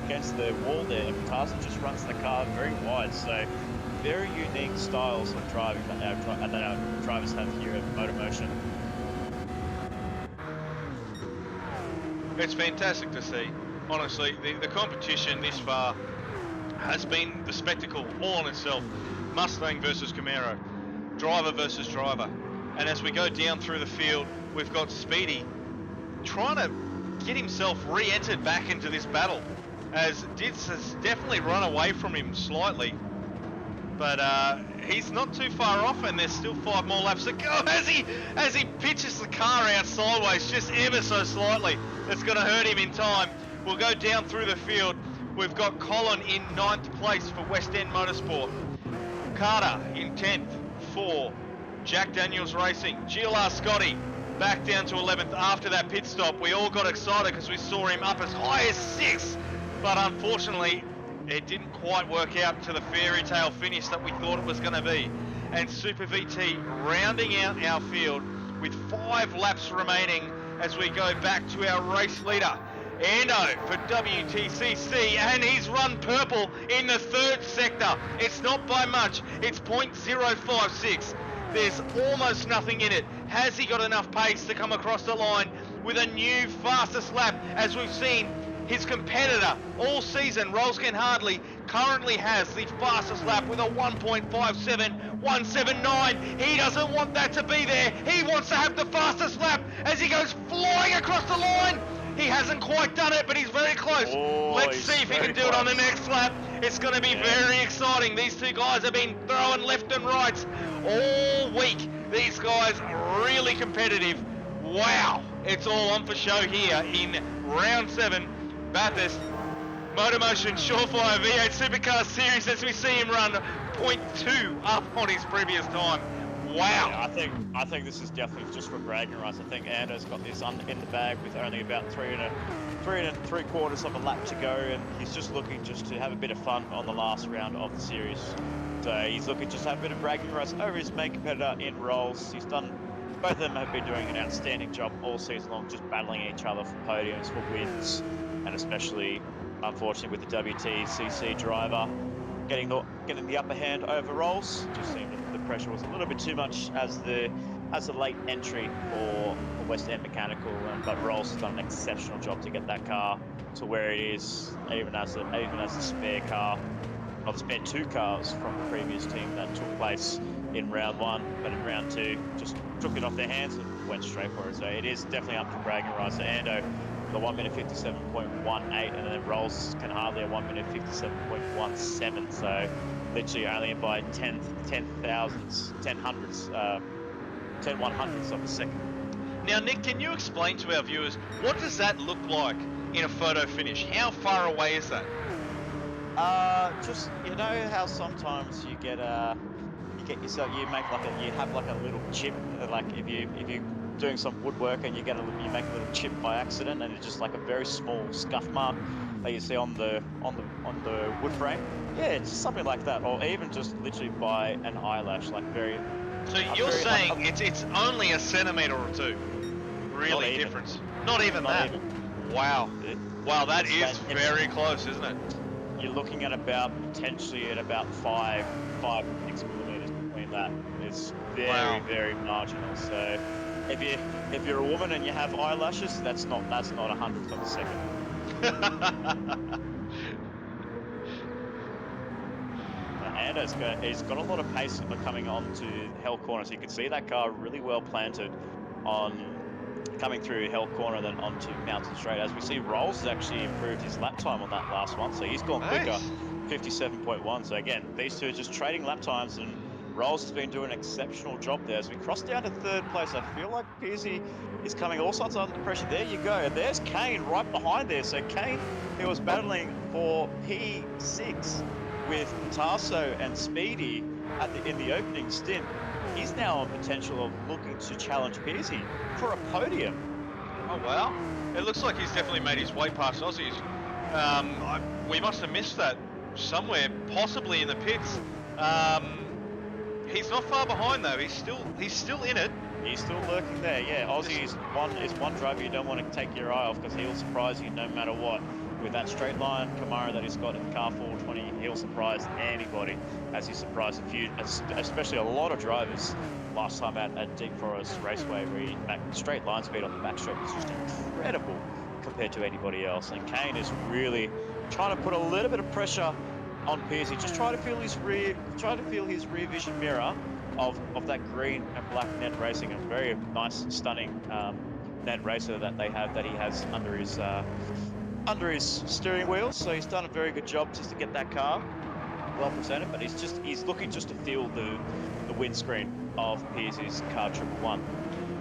B: against the wall there. And Pautasso just runs the car very wide. So very unique styles of driving that our drivers have here at MotorMotion.
A: It's fantastic to see. Honestly, the competition this far has been the spectacle all in itself. Mustang versus Camaro, driver versus driver. And as we go down through the field, we've got Speedy trying to get himself re-entered back into this battle, as Dids has definitely run away from him slightly. But he's not too far off, and there's still 5 more laps to go as he pitches the car out sideways just ever so slightly. That's going to hurt him in time. We'll go down through the field. We've got Colin in 9th place for West End Motorsport. Carter in 10th for Jack Daniels Racing. GLR Scotty back down to 11th after that pit stop. We all got excited because we saw him up as high as 6th, but unfortunately it didn't quite work out to the fairy tale finish that we thought it was going to be. And Super VT rounding out our field with 5 laps remaining as we go back to our race leader, Ando for WTCC, and he's run purple in the 3rd sector. It's not by much, it's 0.056. There's almost nothing in it. Has he got enough pace to come across the line with a new fastest lap? As we've seen, his competitor all season, Rolls-Ken Hardley, currently has the fastest lap with a 1.57.179. He doesn't want that to be there. He wants to have the fastest lap as he goes flying across the line. He hasn't quite done it, but he's very close.
B: Oh,
A: let's see if he can do it on the next lap. It's going to be very exciting. These two guys have been throwing left and right all week. These guys are really competitive. Wow, it's all on for show here in round 7, Bathurst MotorMotion ShawFire V8 Supercars Series, as we see him run 0.2 up on his previous time. Wow.
B: Yeah, I think this is definitely just for bragging rights. I think Ando's got this in the bag with only about 3 3.75 of a lap to go, and he's just looking just to have a bit of fun on the last round of the series. So he's looking just to have a bit of bragging rights over his main competitor in Rolls. Both of them have been doing an outstanding job all season long, just battling each other for podiums, for wins, and especially, unfortunately, with the WTCC driver. getting the upper hand over Rolls. Just seemed that the pressure was a little bit too much as the late entry for West End Mechanical, but Rolls has done an exceptional job to get that car to where it is, even as the spare car, or the spare 2 cars from the previous team that took place in round 1, but in round 2 just took it off their hands and went straight for it. So it is definitely up to bragging rights. So Ando, the 1 minute 57.18, and then Rolls can hardly a 1 minute 57.17. So literally only by 10 hundredths of a second.
A: Now, Nick, can you explain to our viewers, what does that look like in a photo finish? How far away is that?
B: Just, you know how sometimes you get yourself, you have like a little chip, like if you're doing some woodwork and you make a little chip by accident, and it's just like a very small scuff mark that you see on the wood frame. Yeah, it's just something like that, or even just literally by an eyelash, like very.
A: So you're saying it's only a centimetre or 2, really difference? Not even that. Wow. Wow, that is very close, isn't it?
B: You're looking at potentially at about 5 to 6 millimeters between that. It's very marginal. So if you're a woman and you have eyelashes, that's not a hundredth of a second. And he's got a lot of pace coming on to Hell Corner, so you can see that car really well planted on coming through Hell Corner, then onto Mountain Straight. As we see, Rolls has actually improved his lap time on that last one, so he's gone quicker, 57.1. So again, these two are just trading lap times, and Rolls has been doing an exceptional job there. As we cross down to 3rd place, I feel like Pearsey is coming all sorts under pressure. There you go. There's Kane right behind there. So Kane, he was battling for P6 with Pautasso and Speedy in the opening stint. He's now on potential of looking to challenge Pearsey for a podium.
A: Oh wow! It looks like he's definitely made his way past Aussies. We must have missed that somewhere, possibly in the pits. He's not far behind though. He's still in it.
B: He's still lurking there. Yeah, Aussie is one driver you don't want to take your eye off, because he'll surprise you no matter what. With that straight line Camaro that he's got in the car 420, he'll surprise anybody, as he surprised especially a lot of drivers last time at Deep Forest Raceway, where straight line speed on the back straight was just incredible compared to anybody else. And Kane is really trying to put a little bit of pressure on Pearsey, just try to feel his rear vision mirror of that green and black Ned Racing, a very nice, stunning Ned Racer that he has under his steering wheel. So he's done a very good job just to get that car well presented, but he's looking just to feel the windscreen of Pearsey's car 111.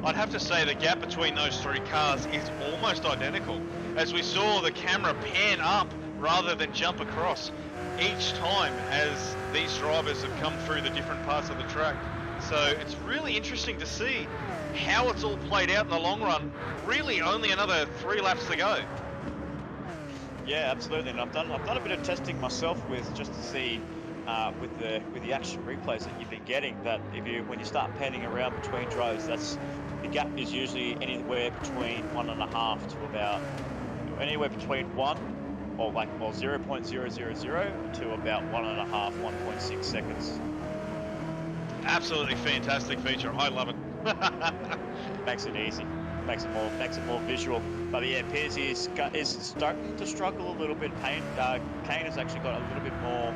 A: I'd have to say the gap between those 3 cars is almost identical, as we saw the camera pan up rather than jump across each time as these drivers have come through the different parts of the track. So it's really interesting to see how it's all played out in the long run. Really only another 3 laps to go.
B: Yeah, absolutely, and I've done a bit of testing myself just to see with the action replays that you've been getting, that when you start panning around between drivers, the gap is usually anywhere between 1.5 to about anywhere between 1 or 0.000 to about 1.5, 1.6 seconds.
A: Absolutely fantastic feature. I love it.
B: Makes it easy. Makes it more visual. But yeah, Pearsey is starting to struggle a little bit. Kane has actually got a little bit more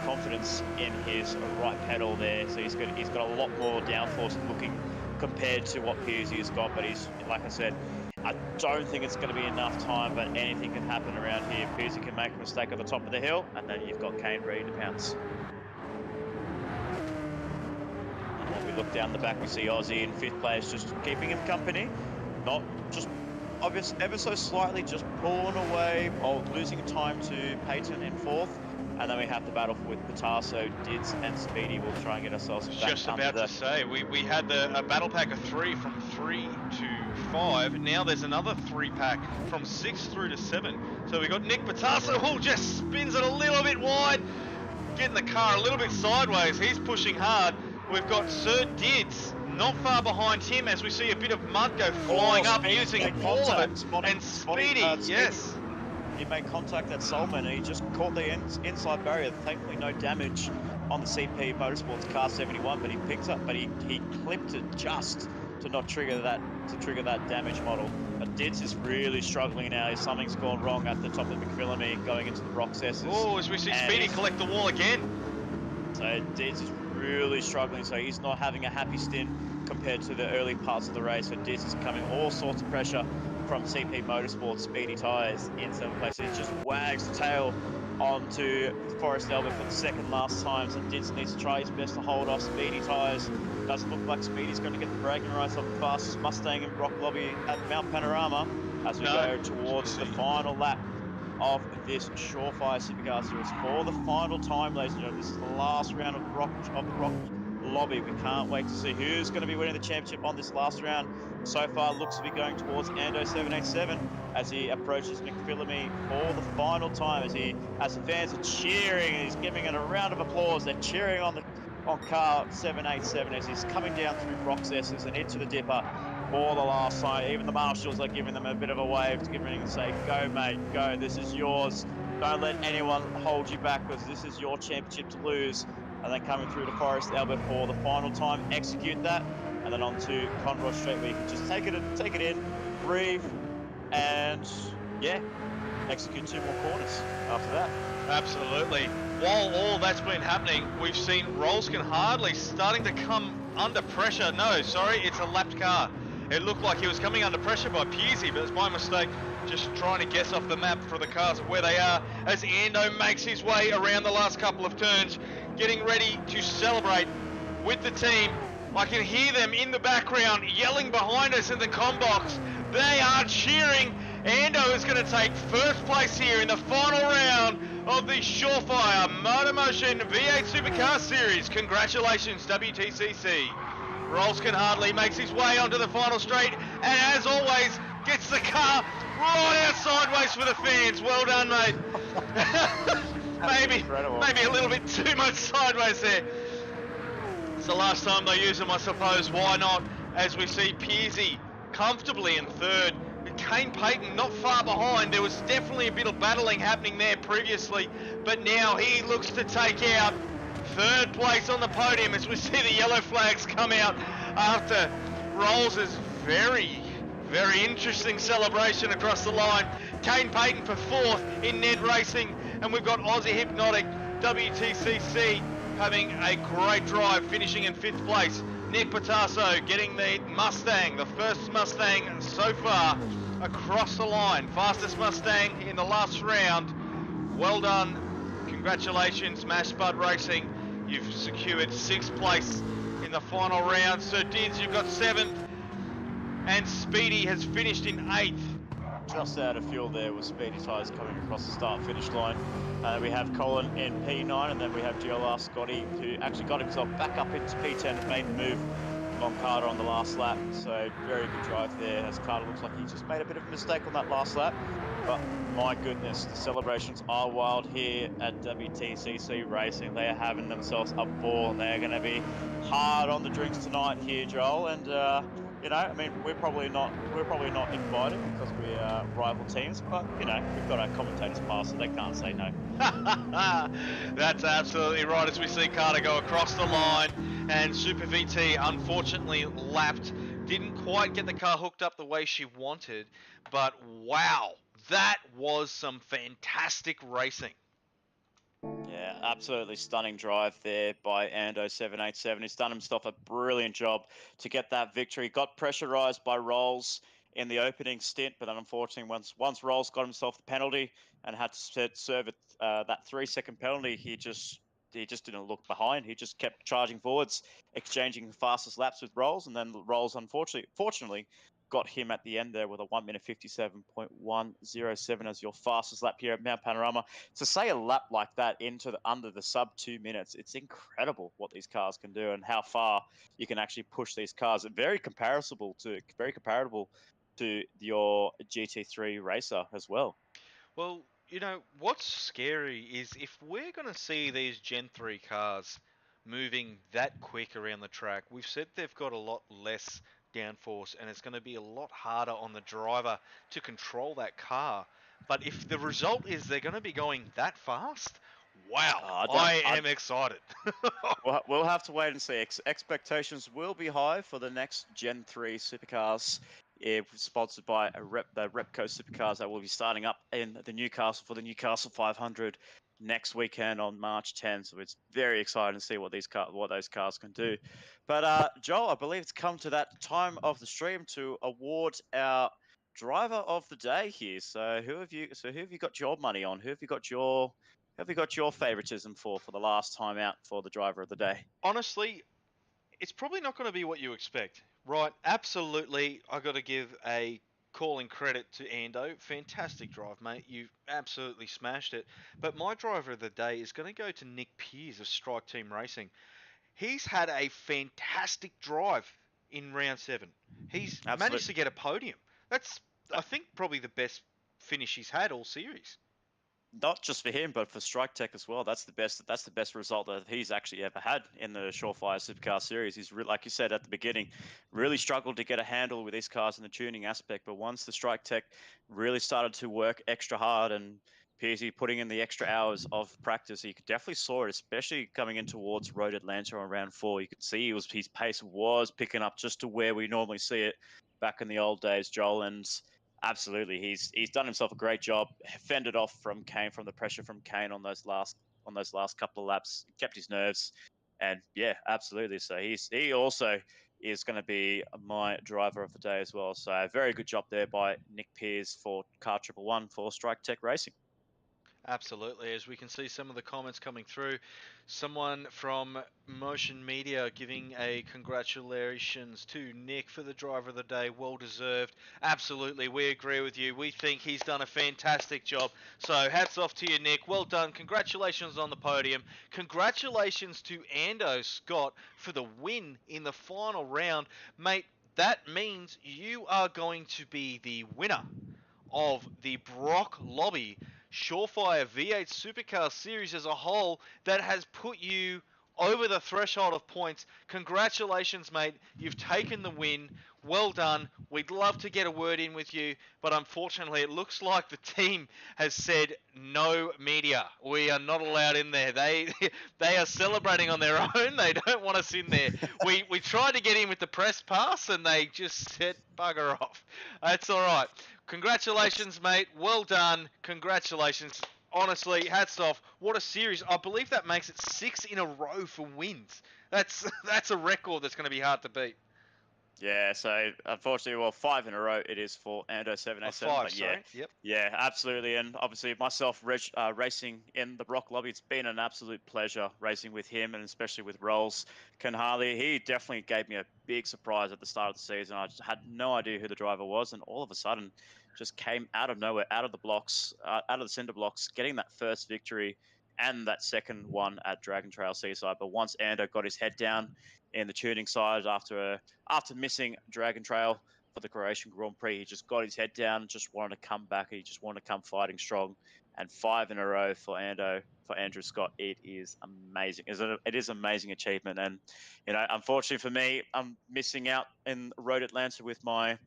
B: confidence in his right pedal there, so he's got a lot more downforce looking compared to what Pearsey has got. But he's, like I said, I don't think it's going to be enough time, but anything can happen around here. Pearsey can make a mistake at the top of the hill, and then you've got Kane ready to pounce. We look down the back, we see Aussie in 5th place, just keeping him company, not just obvious ever so slightly, just pulling away, or losing time to Peyton in 4th, and then we have to battle with Pautasso, Dids, and Speedy. We'll try and get ourselves back.
A: Just about to say, we had a battle pack of 3 from 3 to 5. Now there's another 3 pack from 6 through to 7. So we got Nick Pautasso, who just spins it a little bit wide, getting the car a little bit sideways. He's pushing hard. We've got Sir Dids not far behind him, as we see a bit of mud go flying up, using all of it. And Speedy, yes.
B: he made contact at Solomon, and he just caught the inside barrier. Thankfully, no damage on the CP Motorsports Car 71, but he picked up, but he clipped it just to not trigger that damage model. But Dids is really struggling now. Something's gone wrong at the top of McPhillamy going into the Rocks S's.
A: Oh, as we see Speedy collect the wall again.
B: So Dids is really struggling, so he's not having a happy stint compared to the early parts of the race. So Dids is coming all sorts of pressure from CP Motorsports Speedy Tyres in 7th place. He just wags the tail onto Forest Albert for the second last time. So Dids needs to try his best to hold off Speedy Tyres. Doesn't look like Speedy's going to get the bragging rights of the fastest Mustang in Rock Lobby at Mount Panorama as we go towards the final lap of this ShawFire Supercar Series for the final time, ladies and gentlemen. This is the last round of the Rock Lobby. We can't wait to see who's going to be winning the championship on this last round. So far, looks to be going towards Ando 787 as he approaches McPhillamy for the final time. As the fans are cheering, and he's giving it a round of applause. They're cheering on car 787 as he's coming down through Rock's S's and into the dipper for the last time. Even the marshals are giving them a bit of a wave to give him and say, "Go, mate, go. This is yours. Don't let anyone hold you back because this is your championship to lose." And then coming through to Forest Albert for the final time, execute that, and then on to Conroy Street where you can just take it in, breathe, and yeah, execute 2 more corners after that.
A: Absolutely. While all that's been happening, we've seen Rolskin Hardley starting to come under pressure. No, sorry, it's a lapped car. It looked like he was coming under pressure by Pearsey, but it's my mistake. Just trying to guess off the map for the cars where they are as Ando makes his way around the last couple of turns, getting ready to celebrate with the team. I can hear them in the background yelling behind us in the comm box. They are cheering. Ando is going to take first place here in the final round of the ShawFire MotorMotion V8 Supercar Series. Congratulations, WTCC. Rolskin Hardley makes his way onto the final straight, and as always, gets the car right out sideways for the fans. Well done, mate. maybe a little bit too much sideways there. It's the last time they use them, I suppose. Why not? As we see Pearsey comfortably in third. Kane Payton not far behind. There was definitely a bit of battling happening there previously, but now he looks to take out third place on the podium as we see the yellow flags come out after Rolls' very, very interesting celebration across the line. Kane Payton for fourth in Ned Racing, and we've got Aussie Hypnotic WTCC having a great drive, finishing in 5th place. Nick Pautasso getting the Mustang, the first Mustang so far across the line. Fastest Mustang in the last round. Well done. Congratulations, Mash Spud Racing. You've secured 6th place in the final round. Sir Dids, you've got 7th. And Speedy has finished in 8th.
B: Just out of fuel there with Speedy Tyres coming across the start-finish line. We have Colin in P9, and then we have GLR Scotty, who actually got himself back up into P10 and made the move on Carter on the last lap. So very good drive there, as Carter looks like he just made a bit of a mistake on that last lap. But my goodness, the celebrations are wild here at WTCC Racing. They are having themselves a ball, and they're going to be hard on the drinks tonight here, Joel. And you know, I mean, we're probably not invited because we are rival teams, but you know, we've got our commentators pass, so they can't say no.
A: That's absolutely right. As we see Carter go across the line, and Super VT unfortunately lapped, didn't quite get the car hooked up the way she wanted, but wow, that was some fantastic racing.
B: Yeah, absolutely stunning drive there by Ando 787. He's done himself a brilliant job to get that victory. Got pressurized by Rolls in the opening stint, but then unfortunately once Rolls got himself the penalty and had to serve it, that 3-second penalty, he just didn't look behind. He just kept charging forwards, exchanging the fastest laps with Rolls, and then Rolls fortunately got him at the end there with a 1 minute 57.107 as your fastest lap here at Mount Panorama. To say a lap like that under the sub 2 minutes, it's incredible what these cars can do and how far you can actually push these cars. Very comparable to your GT3 racer as well.
A: Well, you know, what's scary is if we're going to see these Gen 3 cars moving that quick around the track, we've said they've got a lot less downforce, and it's going to be a lot harder on the driver to control that car. But if the result is they're going to be going that fast, wow,
B: I don't.
A: I am excited.
B: We'll have to wait and see. Expectations will be high for the next Gen 3 supercars, sponsored by the Repco Supercars that will be starting up in the Newcastle for the Newcastle 500 next weekend on March 10. So it's very exciting to see what those cars can do. But Joel, I believe it's come to that time of the stream to award our driver of the day here. So who have you got your money on? Who have you got your favoritism for the last time out for the driver of the day?
A: Honestly, it's probably not going to be what you expect, right? Absolutely, I got to give a calling credit to Ando. Fantastic drive, mate. You've absolutely smashed it. But my driver of the day is going to go to Nick Pearce of Strike Team Racing. He's had a fantastic drive in round 7. He's managed to get a podium. That's, I think, probably the best finish he's had all series.
B: Not just for him, but for Strike Tech as well. That's the best result that he's actually ever had in the ShawFire Supercar Series. He's like you said at the beginning, really struggled to get a handle with these cars in the tuning aspect. But once the Strike Tech really started to work extra hard and Pearcey putting in the extra hours of practice, you could definitely saw it, especially coming in towards Road Atlanta on round 4. You could see his pace was picking up just to where we normally see it back in the old days, Joel. And absolutely, he's done himself a great job. Fended off from the pressure from Kane on those last couple of laps. Kept his nerves, and yeah, absolutely. So he also is going to be my driver of the day as well. So a very good job there by Nick Pearce for Car 111 for Strike Tech Racing.
A: Absolutely. As we can see some of the comments coming through, someone from Motion Media giving a congratulations to Nick for the driver of the day. Well deserved. Absolutely. We agree with you. We think he's done a fantastic job. So hats off to you, Nick. Well done. Congratulations on the podium. Congratulations to Ando Scott for the win in the final round. Mate, that means you are going to be the winner of the Brock Lobby ShawFire V8 Supercar Series as a whole that has put you over the threshold of points. Congratulations, mate. You've taken the win. Well done. We'd love to get a word in with you, but unfortunately, it looks like the team has said no media. We are not allowed in there. They are celebrating on their own. They don't want us in there. We tried to get in with the press pass, and they just said bugger off. That's all right. Congratulations, mate. Well done. Congratulations. Honestly, hats off. What a series. I believe that makes it 6 in a row for wins. That's a record that's going to be hard to beat.
B: Yeah, so unfortunately, 5 in a row it is for Ando 787.
A: 5,
B: but yeah,
A: sorry. Yep.
B: Yeah, absolutely. And obviously, myself racing in the Brock Lobby, it's been an absolute pleasure racing with him, and especially with Rolls Canharley. He definitely gave me a big surprise at the start of the season. I just had no idea who the driver was, and all of a sudden, just came out of nowhere, out of the blocks, out of the cinder blocks, getting that first victory and that second one at Dragon Trail Seaside. But once Ando got his head down in the tuning side after missing Dragon Trail for the Croatian Grand Prix, he just got his head down, just wanted to come back. He just wanted to come fighting strong. And 5 in a row for Andrew Scott. It is amazing. It is an amazing achievement. And, unfortunately for me, I'm missing out in Road Atlanta with my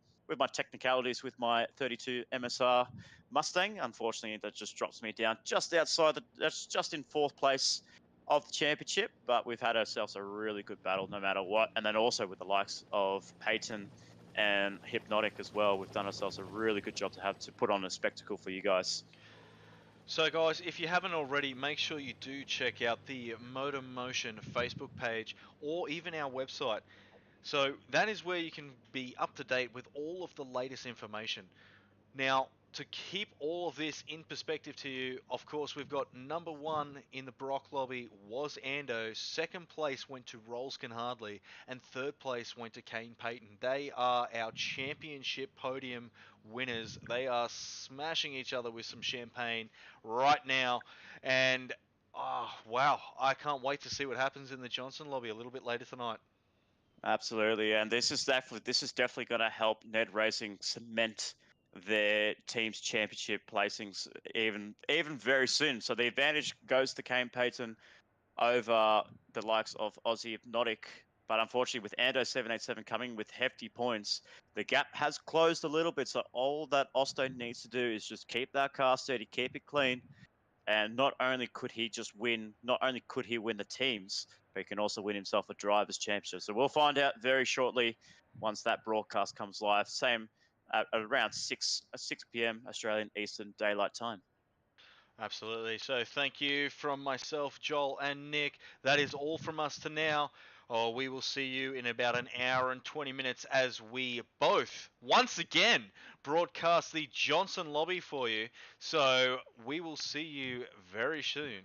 B: technicalities with my 32 MSR Mustang. Unfortunately, that just drops me down just outside that's just in 4th place of the championship. But we've had ourselves a really good battle no matter what. And then also with the likes of Peyton and Hypnotic as well, we've done ourselves a really good job to put on a spectacle for you guys.
A: So guys, if you haven't already, make sure you do check out the MotorMotion Facebook page or even our website. So that is where you can be up to date with all of the latest information. Now, to keep all of this in perspective to you, of course, we've got number 1 in the Brock Lobby was Ando, 2nd place went to Rolls Canharley, and 3rd place went to Kane Payton. They are our championship podium winners. They are smashing each other with some champagne right now, and oh wow, I can't wait to see what happens in the Johnson Lobby a little bit later tonight.
B: Absolutely, and this is definitely going to help Ned Racing cement their team's championship placings even very soon. So the advantage goes to Kane Payton over the likes of Aussie Hypnotic But unfortunately, with Ando 787 coming with hefty points, the gap has closed a little bit. So all that Osto needs to do is just keep that car steady, keep it clean. And not only could he win the teams, but he can also win himself a drivers' championship. So we'll find out very shortly once that broadcast comes live. Same at around 6 p.m. Australian Eastern Daylight Time.
A: Absolutely. So thank you from myself, Joel, and Nick. That is all from us to now. Oh, we will see you in about an hour and 20 minutes as we both, once again, broadcast the Johnson Lobby for you. So we will see you very soon.